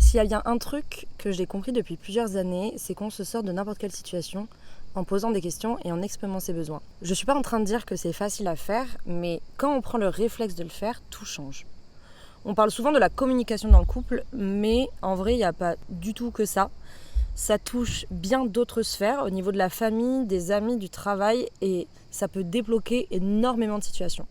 S'il y a bien un truc que j'ai compris depuis plusieurs années, c'est qu'on se sort de n'importe quelle situation en posant des questions et en exprimant ses besoins. Je suis pas en train de dire que c'est facile à faire, mais quand on prend le réflexe de le faire, tout change. On parle souvent de la communication dans le couple, mais en vrai, il n'y a pas du tout que ça. Ça touche bien d'autres sphères au niveau de la famille, des amis, du travail, et ça peut débloquer énormément de situations.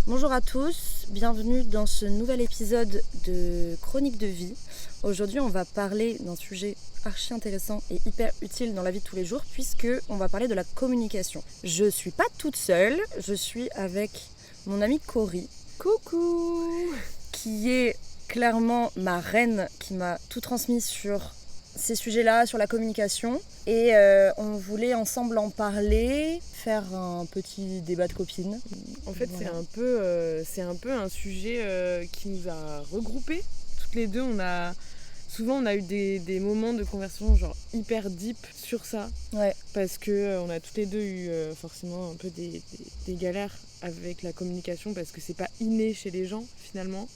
Bonjour à tous, bienvenue dans ce nouvel épisode de Chronique de vie. Aujourd'hui on va parler d'un sujet archi intéressant et hyper utile dans la vie de tous les jours puisque on va parler de la communication. Je suis pas toute seule, je suis avec mon amie Cory. Coucou! Qui est clairement ma reine qui m'a tout transmis sur ces sujets-là, sur la communication. Et on voulait ensemble en parler, faire un petit débat de copines. En fait, voilà. c'est un peu un sujet qui nous a regroupés. Toutes les deux, on a eu des moments de conversation genre hyper deep sur ça. Ouais. Parce qu'on a toutes les deux eu forcément un peu des galères avec la communication parce que c'est pas inné chez les gens finalement.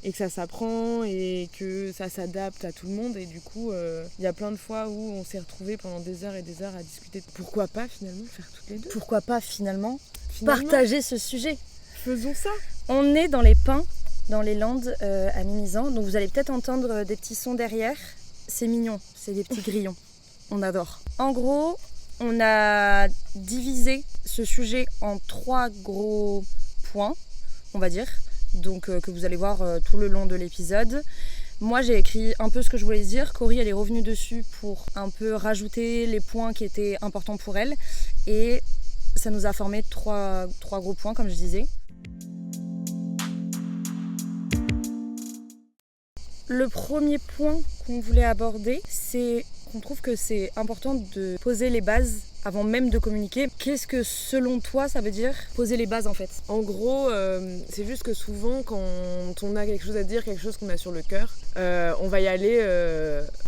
Et que ça s'apprend et que ça s'adapte à tout le monde. Et du coup, y a plein de fois où on s'est retrouvés pendant des heures et des heures à discuter. Pourquoi pas finalement faire toutes les deux ? Pourquoi pas finalement partager ce sujet ? Faisons ça. On est dans les pins, dans les Landes, à Mimizan. Donc vous allez peut-être entendre des petits sons derrière. C'est mignon, c'est des petits grillons. On adore. En gros, on a divisé ce sujet en 3 gros points, on va dire. Donc que vous allez voir tout le long de l'épisode. Moi j'ai écrit un peu ce que je voulais dire, Cory elle est revenue dessus pour un peu rajouter les points qui étaient importants pour elle et ça nous a formé 3 gros points comme je disais. Le premier point qu'on voulait aborder, c'est qu'on trouve que c'est important de poser les bases avant même de communiquer. Qu'est-ce que selon toi ça veut dire poser les bases en fait ? En gros, c'est juste que souvent quand on a quelque chose à dire, quelque chose qu'on a sur le cœur, on va y aller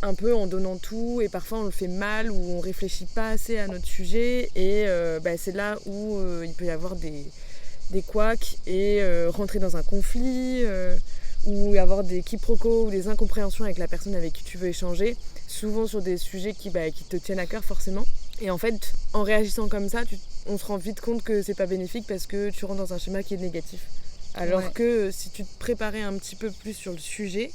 un peu en donnant tout et parfois on le fait mal ou on réfléchit pas assez à notre sujet et c'est là où il peut y avoir des couacs et rentrer dans un conflit ou avoir des quiproquos ou des incompréhensions avec la personne avec qui tu veux échanger, souvent sur des sujets qui te tiennent à cœur forcément. Et en fait, en réagissant comme ça, on se rend vite compte que c'est pas bénéfique parce que tu rentres dans un schéma qui est négatif. Alors que si tu te préparais un petit peu plus sur le sujet,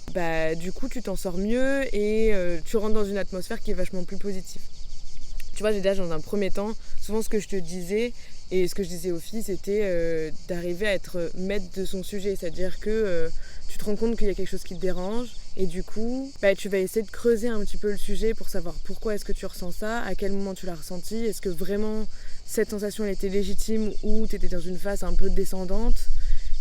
du coup tu t'en sors mieux et tu rentres dans une atmosphère qui est vachement plus positive. Tu vois, déjà dans un premier temps, souvent ce que je te disais et ce que je disais aux filles, c'était d'arriver à être maître de son sujet. C'est-à-dire que tu te rends compte qu'il y a quelque chose qui te dérange et du coup, tu vas essayer de creuser un petit peu le sujet pour savoir pourquoi est-ce que tu ressens ça, à quel moment tu l'as ressenti, est-ce que vraiment cette sensation elle était légitime ou tu étais dans une phase un peu descendante.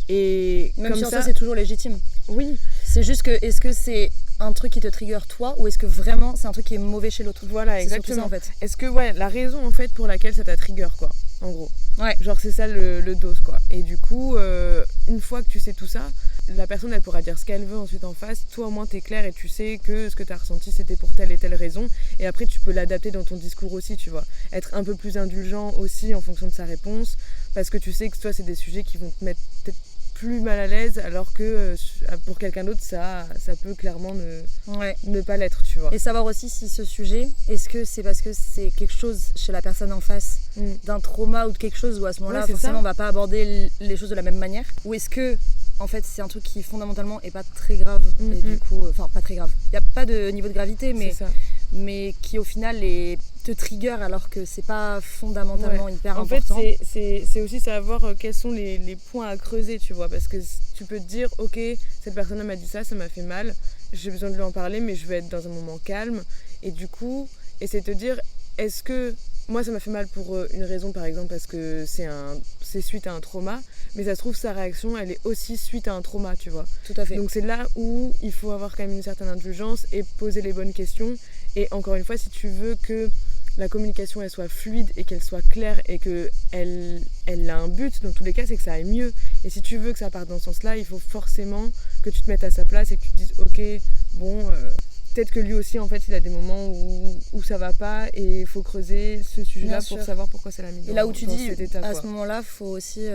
Et même comme si ça c'est toujours légitime. Oui. C'est juste que est-ce que c'est un truc qui te trigger toi ou est-ce que vraiment c'est un truc qui est mauvais chez l'autre ? Voilà, exactement. Ça, en fait. Est-ce que la raison en fait pour laquelle ça t'a trigger quoi, en gros. Ouais. Genre c'est ça le dose quoi. Et du coup, une fois que tu sais tout ça, la personne elle pourra dire ce qu'elle veut ensuite en face. Toi au moins t'es clair et tu sais que ce que t'as ressenti c'était pour telle et telle raison. Et après tu peux l'adapter dans ton discours aussi, tu vois. Être un peu plus indulgent aussi en fonction de sa réponse. Parce que tu sais que toi c'est des sujets qui vont te mettre peut-être plus mal à l'aise alors que pour quelqu'un d'autre ça peut clairement ne pas l'être, tu vois. Et savoir aussi si ce sujet, est-ce que c'est parce que c'est quelque chose chez la personne en face d'un trauma ou de quelque chose où à ce moment-là forcément on va pas aborder les choses de la même manière, ou est-ce que en fait c'est un truc qui fondamentalement est pas très grave et du coup, enfin pas très grave, il n'y a pas de niveau de gravité mais qui au final te trigger alors que c'est pas fondamentalement hyper important. En fait c'est aussi savoir quels sont les points à creuser, tu vois, parce que tu peux te dire ok cette personne m'a dit ça m'a fait mal, j'ai besoin de lui en parler mais je vais être dans un moment calme et du coup essayer de te dire est-ce que moi ça m'a fait mal pour une raison par exemple parce que c'est suite à un trauma, mais ça se trouve sa réaction elle est aussi suite à un trauma, tu vois. Tout à fait. Donc c'est là où il faut avoir quand même une certaine indulgence et poser les bonnes questions. Et encore une fois, si tu veux que la communication elle soit fluide et qu'elle soit claire et qu'elle a un but, dans tous les cas, c'est que ça aille mieux. Et si tu veux que ça parte dans ce sens-là, il faut forcément que tu te mettes à sa place et que tu te dises ok, bon, peut-être que lui aussi en fait il a des moments où ça va pas et il faut creuser ce sujet-là pour savoir pourquoi ça l'a mis dans, et là où tu dis cet état, à ce moment-là, il faut aussi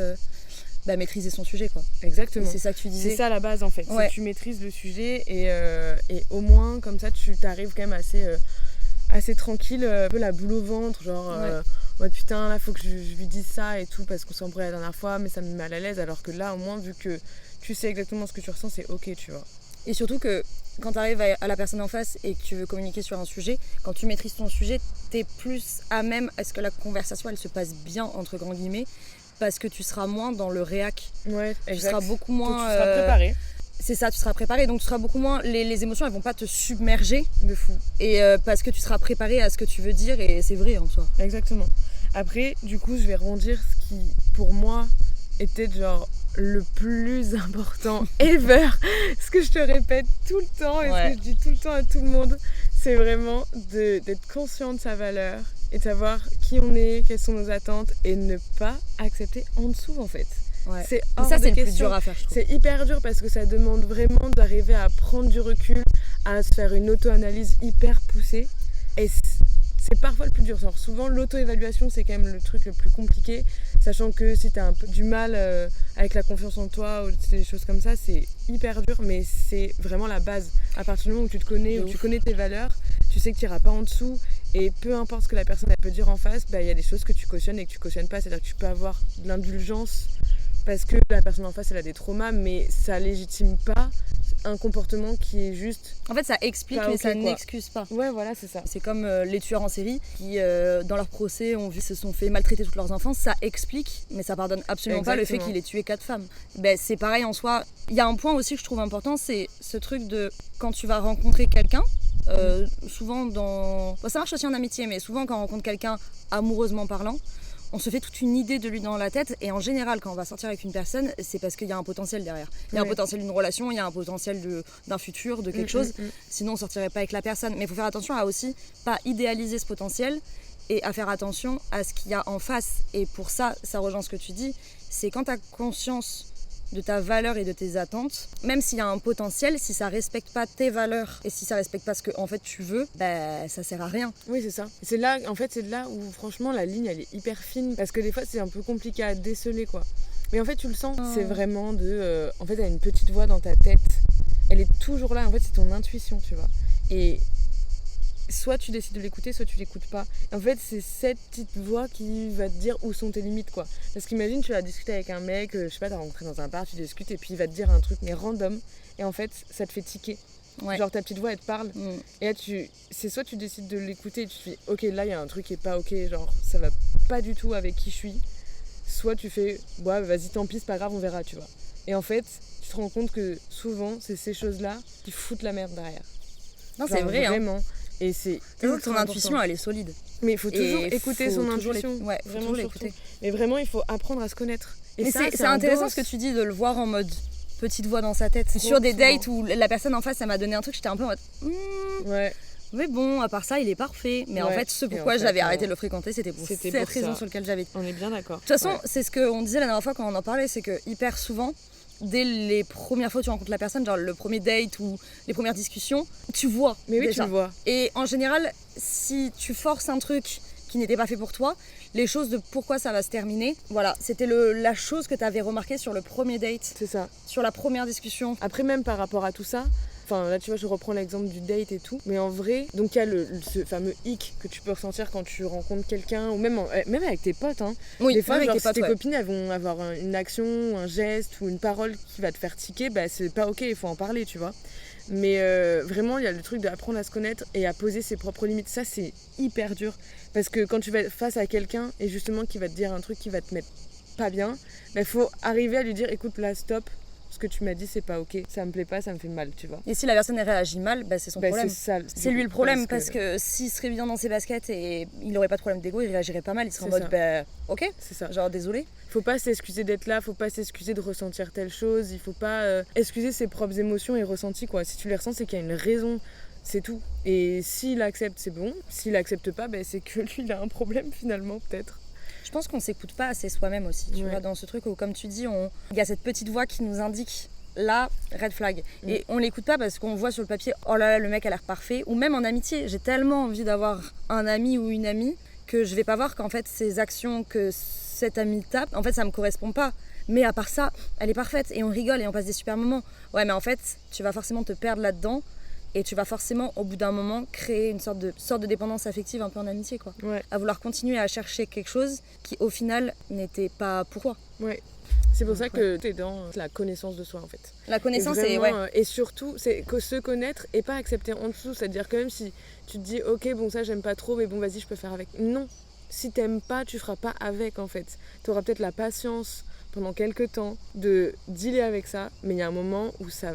maîtriser son sujet, quoi. Exactement. Et c'est ça que tu disais. C'est ça la base en fait. Ouais. C'est que tu maîtrises le sujet et au moins comme ça tu t'arrives quand même assez tranquille, un peu la boule au ventre, genre ouais, putain là faut que je lui dise ça et tout parce qu'on s'est embrouillé la dernière fois mais ça me met mal à l'aise, alors que là au moins vu que tu sais exactement ce que tu ressens, c'est ok, tu vois. Et surtout que quand tu arrives à la personne en face et que tu veux communiquer sur un sujet, quand tu maîtrises ton sujet, t'es plus à même à ce que la conversation elle se passe bien entre grands guillemets, parce que tu seras moins dans le réac. Ouais, exact. Tu seras beaucoup moins... Donc, tu seras préparé. C'est ça, tu seras préparé, donc tu seras beaucoup moins... Les émotions, elles vont pas te submerger. De fou. Et parce que tu seras préparé à ce que tu veux dire, et c'est vrai en soi. Exactement. Après, du coup, je vais rebondir ce qui, pour moi, était genre le plus important ever. Ce que je te répète tout le temps et ce que je dis tout le temps à tout le monde, c'est vraiment d'être conscient de sa valeur et de savoir qui on est, quelles sont nos attentes et ne pas accepter en dessous en fait. Ouais. C'est hors ça, de c'est question. le plus dur à faire, je trouve. C'est hyper dur parce que ça demande vraiment d'arriver à prendre du recul, à se faire une auto-analyse hyper poussée. Et c'est parfois le plus dur. Genre, souvent, l'auto-évaluation, c'est quand même le truc le plus compliqué. Sachant que si t'as un peu du mal avec la confiance en toi ou des choses comme ça, c'est hyper dur. Mais c'est vraiment la base. À partir du moment où tu te connais, où tu connais tes valeurs, tu sais que tu n'iras pas en dessous. Et peu importe ce que la personne elle peut dire en face, y a des choses que tu cautionnes et que tu cautionnes pas. C'est-à-dire que tu peux avoir de l'indulgence parce que la personne en face elle a des traumas, mais ça légitime pas un comportement qui est juste... En fait ça explique mais ça n'excuse pas. Ouais voilà, c'est ça. C'est comme les tueurs en série qui dans leur procès se sont fait maltraiter toute leur enfance. Ça explique mais ça pardonne absolument pas le fait qu'il ait tué 4 femmes. C'est pareil en soi. Il y a un point aussi que je trouve important, c'est ce truc de quand tu vas rencontrer quelqu'un, souvent ça marche aussi en amitié, mais souvent quand on rencontre quelqu'un amoureusement parlant, on se fait toute une idée de lui dans la tête, et en général quand on va sortir avec une personne, c'est parce qu'il y a un potentiel derrière. Il y a un potentiel d'une relation, il y a un potentiel d'un futur, de quelque chose, sinon on sortirait pas avec la personne. Mais il faut faire attention à aussi pas idéaliser ce potentiel et à faire attention à ce qu'il y a en face. Et pour ça rejoint ce que tu dis, c'est quand tu as conscience de ta valeur et de tes attentes, même s'il y a un potentiel, si ça respecte pas tes valeurs et si ça respecte pas ce que en fait tu veux, ça sert à rien. Oui, c'est ça. C'est là, en fait, c'est là où franchement la ligne elle est hyper fine, parce que des fois c'est un peu compliqué à déceler quoi. Mais en fait tu le sens, c'est vraiment en fait, elle a une petite voix dans ta tête. Elle est toujours là. En fait, c'est ton intuition, tu vois. Et soit tu décides de l'écouter, soit tu l'écoutes pas. En fait, c'est cette petite voix qui va te dire où sont tes limites, quoi. Parce qu'imagine, tu vas discuter avec un mec, je sais pas, t'as rencontré dans un bar, tu discutes et puis il va te dire un truc mais random, et en fait, ça te fait tiquer. Ouais. Genre ta petite voix, elle te parle, et là, c'est soit tu décides de l'écouter et tu te dis, ok, là, il y a un truc qui est pas ok, genre ça va pas du tout avec qui je suis. Soit tu fais, ouais, vas-y, tant pis, c'est pas grave, on verra, tu vois. Et en fait, tu te rends compte que souvent, c'est ces choses-là qui foutent la merde derrière. Non, genre, c'est vrai, vraiment. Hein. Et c'est ton intuition, elle est solide. Mais il faut toujours écouter son intuition. Ouais, faut vraiment toujours l'écouter. Mais vraiment, il faut apprendre à se connaître. Et mais ça, c'est intéressant ce que tu dis, de le voir en mode petite voix dans sa tête. Sur des dates où la personne en face, elle m'a donné un truc, j'étais un peu en mode ouais. Mais bon, à part ça, il est parfait. Mais en fait, ce pourquoi j'avais arrêté de le fréquenter, c'était pour cette raison sur laquelle j'avais... On est bien d'accord. De toute façon, c'est ce qu'on disait la dernière fois quand on en parlait, c'est que hyper souvent, dès les premières fois où tu rencontres la personne, genre le premier date ou les premières discussions, tu vois. Mais oui, déjà. tu le vois. Et en général, si tu forces un truc qui n'était pas fait pour toi, les choses de pourquoi ça va se terminer, voilà, c'était la chose que tu avais remarqué sur le premier date. C'est ça. Sur la première discussion. Après, même par rapport à tout ça, enfin là tu vois, je reprends l'exemple du date et tout, mais en vrai, donc il y a ce fameux hic que tu peux ressentir quand tu rencontres quelqu'un, ou même avec tes potes, hein. Oui, des fois, avec genre, tes potes, tes copines, elles vont avoir une action, un geste ou une parole qui va te faire tiquer, c'est pas ok, il faut en parler, tu vois. Mais vraiment, il y a le truc d'apprendre à se connaître et à poser ses propres limites. Ça, c'est hyper dur, parce que quand tu vas être face à quelqu'un et justement qui va te dire un truc qui va te mettre pas bien, faut arriver à lui dire, écoute, là, stop. Ce que tu m'as dit, c'est pas ok, ça me plaît pas, ça me fait mal, tu vois. Et si la personne réagit mal, c'est son problème. C'est lui le problème, parce que s'il serait bien dans ses baskets et il aurait pas de problème d'ego, il réagirait pas mal, il serait en mode ok, c'est ça. Genre désolé. Faut pas s'excuser d'être là, faut pas s'excuser de ressentir telle chose, il faut pas excuser ses propres émotions et ressentis, quoi. Si tu les ressens, c'est qu'il y a une raison C'est tout. Et s'il accepte, c'est bon. S'il accepte pas, c'est que lui, il a un problème finalement, peut-être. Je pense qu'on s'écoute pas assez soi-même aussi, tu Ouais. vois, dans ce truc où, comme tu dis, il y a cette petite voix qui nous indique là, red flag. Et on l'écoute pas parce qu'on voit sur le papier, oh là là, le mec a l'air parfait. Ou même en amitié, j'ai tellement envie d'avoir un ami ou une amie que je vais pas voir qu'en fait, ces actions que cet ami tape, en fait, ça me correspond pas. Mais à part ça, elle est parfaite et on rigole et on passe des super moments. Ouais, mais en fait, tu vas forcément te perdre là-dedans. Et tu vas forcément, au bout d'un moment, créer une sorte de dépendance affective un peu en amitié, quoi. Ouais. À vouloir continuer à chercher quelque chose qui, au final, n'était pas pour toi. Ouais. C'est pour ça que tu es dans la connaissance de soi, en fait. La connaissance, et ouais. Et surtout, c'est que se connaître et pas accepter en dessous. C'est-à-dire que même si tu te dis, ok, bon, ça, j'aime pas trop, mais bon, vas-y, je peux faire avec. Non. Si t'aimes pas, tu feras pas avec, en fait. T'auras peut-être la patience pendant quelques temps de dealer avec ça, mais il y a un moment où ça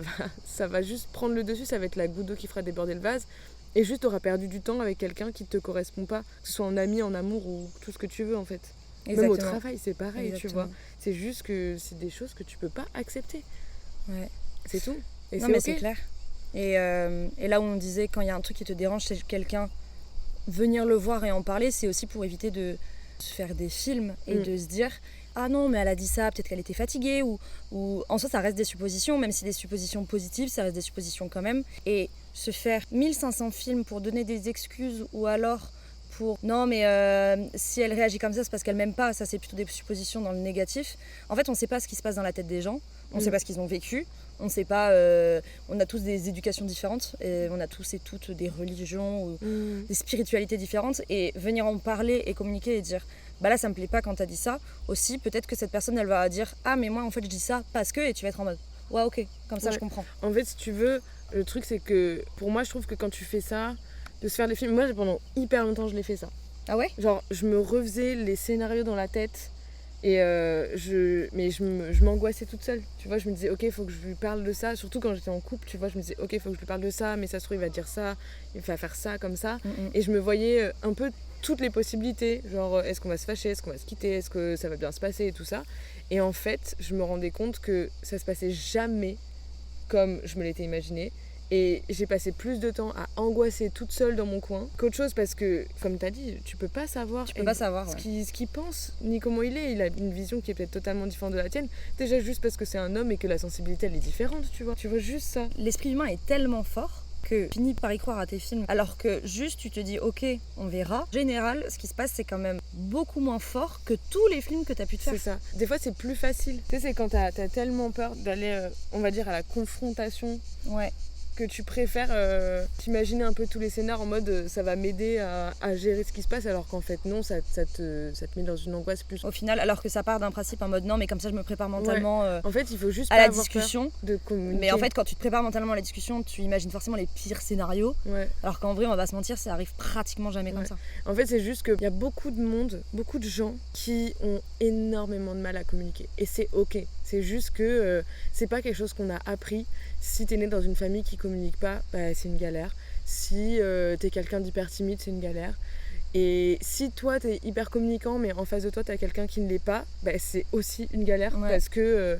va juste prendre le dessus, ça va être la goutte d'eau qui fera déborder le vase, et juste t'auras perdu du temps avec quelqu'un qui te correspond pas, que ce soit en ami, en amour ou tout ce que tu veux en fait. Exactement. Même au travail, c'est pareil, Exactement. tu vois. C'est juste que c'est des choses que tu peux pas accepter. Ouais. C'est tout. Et non, c'est mais ok. c'est clair. Et là où on disait, quand il y a un truc qui te dérange chez quelqu'un, venir le voir et en parler, c'est aussi pour éviter de se faire des films et de se dire ah non mais elle a dit ça, peut-être qu'elle était fatiguée ou en soi ça reste des suppositions, même si des suppositions positives, ça reste des suppositions quand même. Et se faire 1500 films pour donner des excuses ou alors pour non mais si elle réagit comme ça c'est parce qu'elle m'aime pas, ça c'est plutôt des suppositions dans le négatif. En fait on sait pas ce qui se passe dans la tête des gens, on sait pas ce qu'ils ont vécu. On sait pas, on a tous des éducations différentes, et on a tous et toutes des religions ou des spiritualités différentes, et venir en parler et communiquer et dire bah là ça me plaît pas quand t'as dit ça, aussi peut-être que cette personne elle va dire ah mais moi en fait je dis ça parce que, et tu vas être en mode ouais ok, comme ça je comprends. En fait si tu veux, le truc c'est que pour moi je trouve que quand tu fais ça, de se faire des films, moi pendant hyper longtemps je l'ai fait ça. Ah ouais? Genre je me refaisais les scénarios dans la tête. Et je m'angoissais toute seule, tu vois, je me disais ok, il faut que je lui parle de ça, surtout quand j'étais en couple, tu vois, je me disais ok, il faut que je lui parle de ça, mais ça se trouve il va dire ça, il va faire ça, comme ça, et je me voyais un peu toutes les possibilités, genre est-ce qu'on va se fâcher, est-ce qu'on va se quitter, est-ce que ça va bien se passer et tout ça, et en fait je me rendais compte que ça se passait jamais comme je me l'étais imaginé. Et j'ai passé plus de temps à angoisser toute seule dans mon coin qu'autre chose, parce que, comme tu as dit, tu peux pas savoir, ce qu'il pense, ni comment il est. Il a une vision qui est peut-être totalement différente de la tienne. Déjà juste parce que c'est un homme et que la sensibilité, elle est différente, tu vois. Tu vois juste ça. L'esprit humain est tellement fort que tu finis par y croire à tes films. Alors que juste tu te dis ok, on verra. En général, ce qui se passe, c'est quand même beaucoup moins fort que tous les films que tu as pu te faire. C'est ça. Des fois, c'est plus facile. Tu sais, c'est quand t'as tellement peur d'aller, on va dire, à la confrontation. Ouais. Que tu préfères t'imaginer un peu tous les scénars en mode ça va m'aider à gérer ce qui se passe, alors qu'en fait non, ça te met dans une angoisse plus. Au final, alors que ça part d'un principe en mode non mais comme ça je me prépare mentalement en fait il faut juste à pas la avoir discussion peur de communiquer. Mais en fait quand tu te prépares mentalement à la discussion, tu imagines forcément les pires scénarios, alors qu'en vrai on va pas se mentir, ça arrive pratiquement jamais comme ça. En fait c'est juste qu'il y a beaucoup de monde, beaucoup de gens qui ont énormément de mal à communiquer, et c'est ok. C'est juste que c'est pas quelque chose qu'on a appris. Si t'es né dans une famille qui communique pas, c'est une galère. Si t'es quelqu'un d'hyper timide, c'est une galère. Et si toi t'es hyper communicant mais en face de toi t'as quelqu'un qui ne l'est pas, c'est aussi une galère, parce que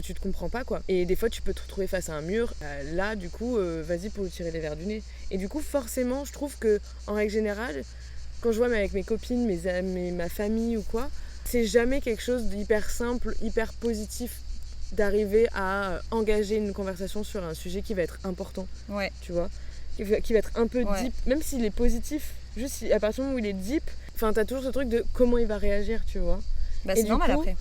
tu te comprends pas quoi. Et des fois tu peux te retrouver face à un mur, là du coup vas-y pour lui tirer les verres du nez. Et du coup forcément je trouve que en règle générale, quand je vois avec mes copines, mes amis, ma famille ou quoi, c'est jamais quelque chose d'hyper simple, hyper positif d'arriver à engager une conversation sur un sujet qui va être important, tu vois, qui va être un peu deep, même s'il est positif, juste à partir du moment où il est deep, enfin t'as toujours ce truc de comment il va réagir, tu vois. C'est normal coup, après.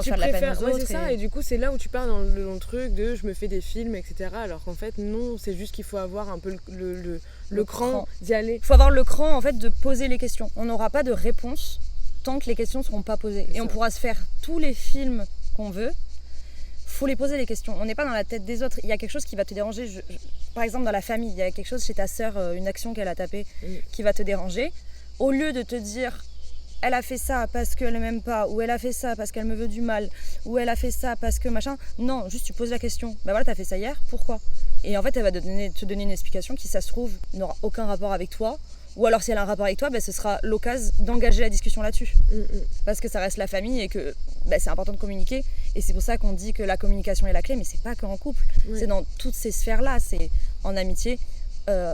Tu préfères, c'est ça, et du coup c'est là où tu pars dans le truc de je me fais des films, etc. Alors qu'en fait non, c'est juste qu'il faut avoir un peu le cran d'y aller. Il faut avoir le cran en fait de poser les questions. On n'aura pas de réponse tant que les questions ne seront pas posées. Et on pourra se faire tous les films qu'on veut, faut les poser les questions. On n'est pas dans la tête des autres. Il y a quelque chose qui va te déranger. Par exemple dans la famille, il y a quelque chose chez ta sœur, une action qu'elle a tapée qui va te déranger. Au lieu de te dire elle a fait ça parce qu'elle ne m'aime pas, ou elle a fait ça parce qu'elle me veut du mal, ou elle a fait ça parce que machin, non, juste tu poses la question. Voilà, t'as fait ça hier, pourquoi? Et en fait elle va te donner une explication qui, ça se trouve, n'aura aucun rapport avec toi. Ou alors si elle a un rapport avec toi, ce sera l'occasion d'engager la discussion là-dessus. Parce que ça reste la famille et que c'est important de communiquer. Et c'est pour ça qu'on dit que la communication est la clé, mais c'est pas qu'en couple. C'est dans toutes ces sphères-là. C'est en amitié,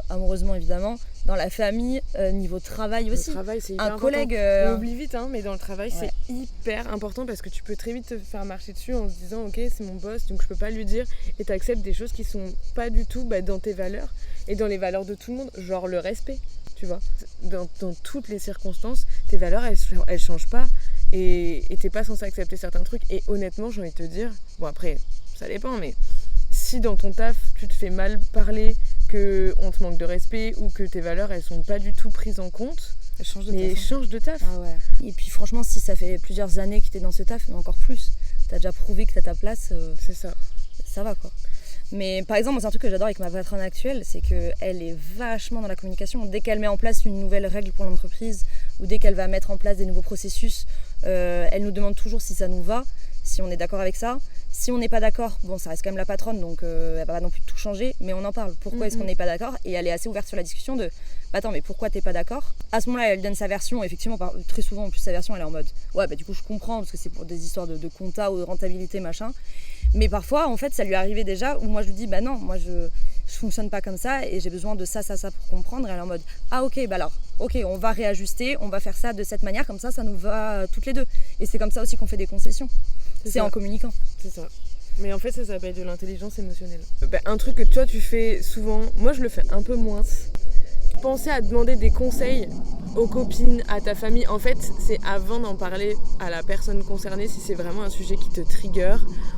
amoureusement évidemment, dans la famille, niveau travail aussi. Le travail, c'est hyper un important. collègue. On oublie vite, mais dans le travail, Ouais. c'est hyper important parce que tu peux très vite te faire marcher dessus en se disant ok, c'est mon boss, donc je peux pas lui dire. Et tu acceptes des choses qui sont pas du tout dans tes valeurs et dans les valeurs de tout le monde, genre le respect, tu vois. Dans toutes les circonstances, tes valeurs, elles changent pas et t'es pas censé accepter certains trucs. Et honnêtement, j'ai envie de te dire, bon après, ça dépend, mais si dans ton taf, tu te fais mal parler, qu'on te manque de respect ou que tes valeurs, elles sont pas du tout prises en compte, Change de mais taf, hein. change de taf. Ah ouais. Et puis franchement, si ça fait plusieurs années que t'es dans ce taf, mais encore plus, t'as déjà prouvé que t'as ta place, C'est ça. ça va quoi. Mais par exemple, moi, c'est un truc que j'adore avec ma patronne actuelle, c'est qu'elle est vachement dans la communication. Dès qu'elle met en place une nouvelle règle pour l'entreprise ou dès qu'elle va mettre en place des nouveaux processus, elle nous demande toujours si ça nous va, si on est d'accord avec ça. Si on n'est pas d'accord, bon, ça reste quand même la patronne, donc elle va pas non plus tout changer, mais on en parle. Pourquoi est-ce qu'on n'est pas d'accord? Et elle est assez ouverte sur la discussion de attends, mais pourquoi t'es pas d'accord? À ce moment-là, elle donne sa version, effectivement, très souvent en plus sa version, elle est en mode ouais, bah du coup je comprends, parce que c'est pour des histoires de compta ou de rentabilité, machin. Mais parfois, en fait, ça lui arrivait déjà où moi je lui dis bah non, moi je fonctionne pas comme ça et j'ai besoin de ça pour comprendre. Et elle est en mode ah ok, bah alors, ok, on va réajuster, on va faire ça de cette manière, comme ça nous va toutes les deux. Et c'est comme ça aussi qu'on fait des concessions. C'est en communiquant. C'est ça. Mais en fait, ça s'appelle de l'intelligence émotionnelle. Un truc que toi, tu fais souvent, moi, je le fais un peu moins. Penser à demander des conseils aux copines, à ta famille. En fait, c'est avant d'en parler à la personne concernée si c'est vraiment un sujet qui te trigger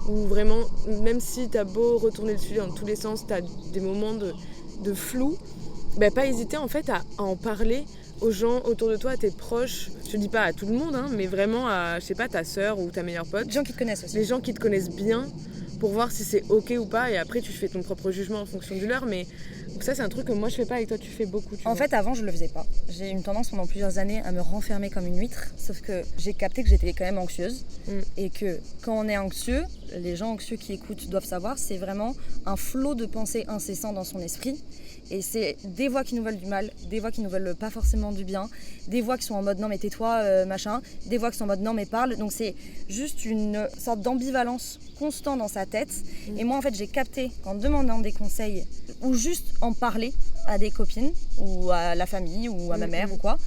ou vraiment, même si t'as beau retourner le sujet dans tous les sens, t'as des moments de flou, pas hésiter en fait à en parler aux gens autour de toi, à tes proches. Je dis pas à tout le monde, mais vraiment à, je sais pas, ta sœur ou ta meilleure pote. Les gens qui te connaissent aussi. Les gens qui te connaissent bien pour voir si c'est ok ou pas. Et après, tu fais ton propre jugement en fonction du leur. Mais ça, c'est un truc que moi, je fais pas et toi, tu fais beaucoup. En fait, avant, je le faisais pas. J'ai eu une tendance pendant plusieurs années à me renfermer comme une huître. Sauf que j'ai capté que j'étais quand même anxieuse. Et que quand on est anxieux, les gens anxieux qui écoutent doivent savoir, c'est vraiment un flot de pensées incessant dans son esprit. Et c'est des voix qui nous veulent du mal, des voix qui nous veulent pas forcément du bien, des voix qui sont en mode non mais tais-toi, machin, des voix qui sont en mode non mais parle. Donc c'est juste une sorte d'ambivalence constante dans sa tête. Et moi en fait j'ai capté qu'en demandant des conseils ou juste en parler à des copines ou à la famille ou à ma mère ou quoi,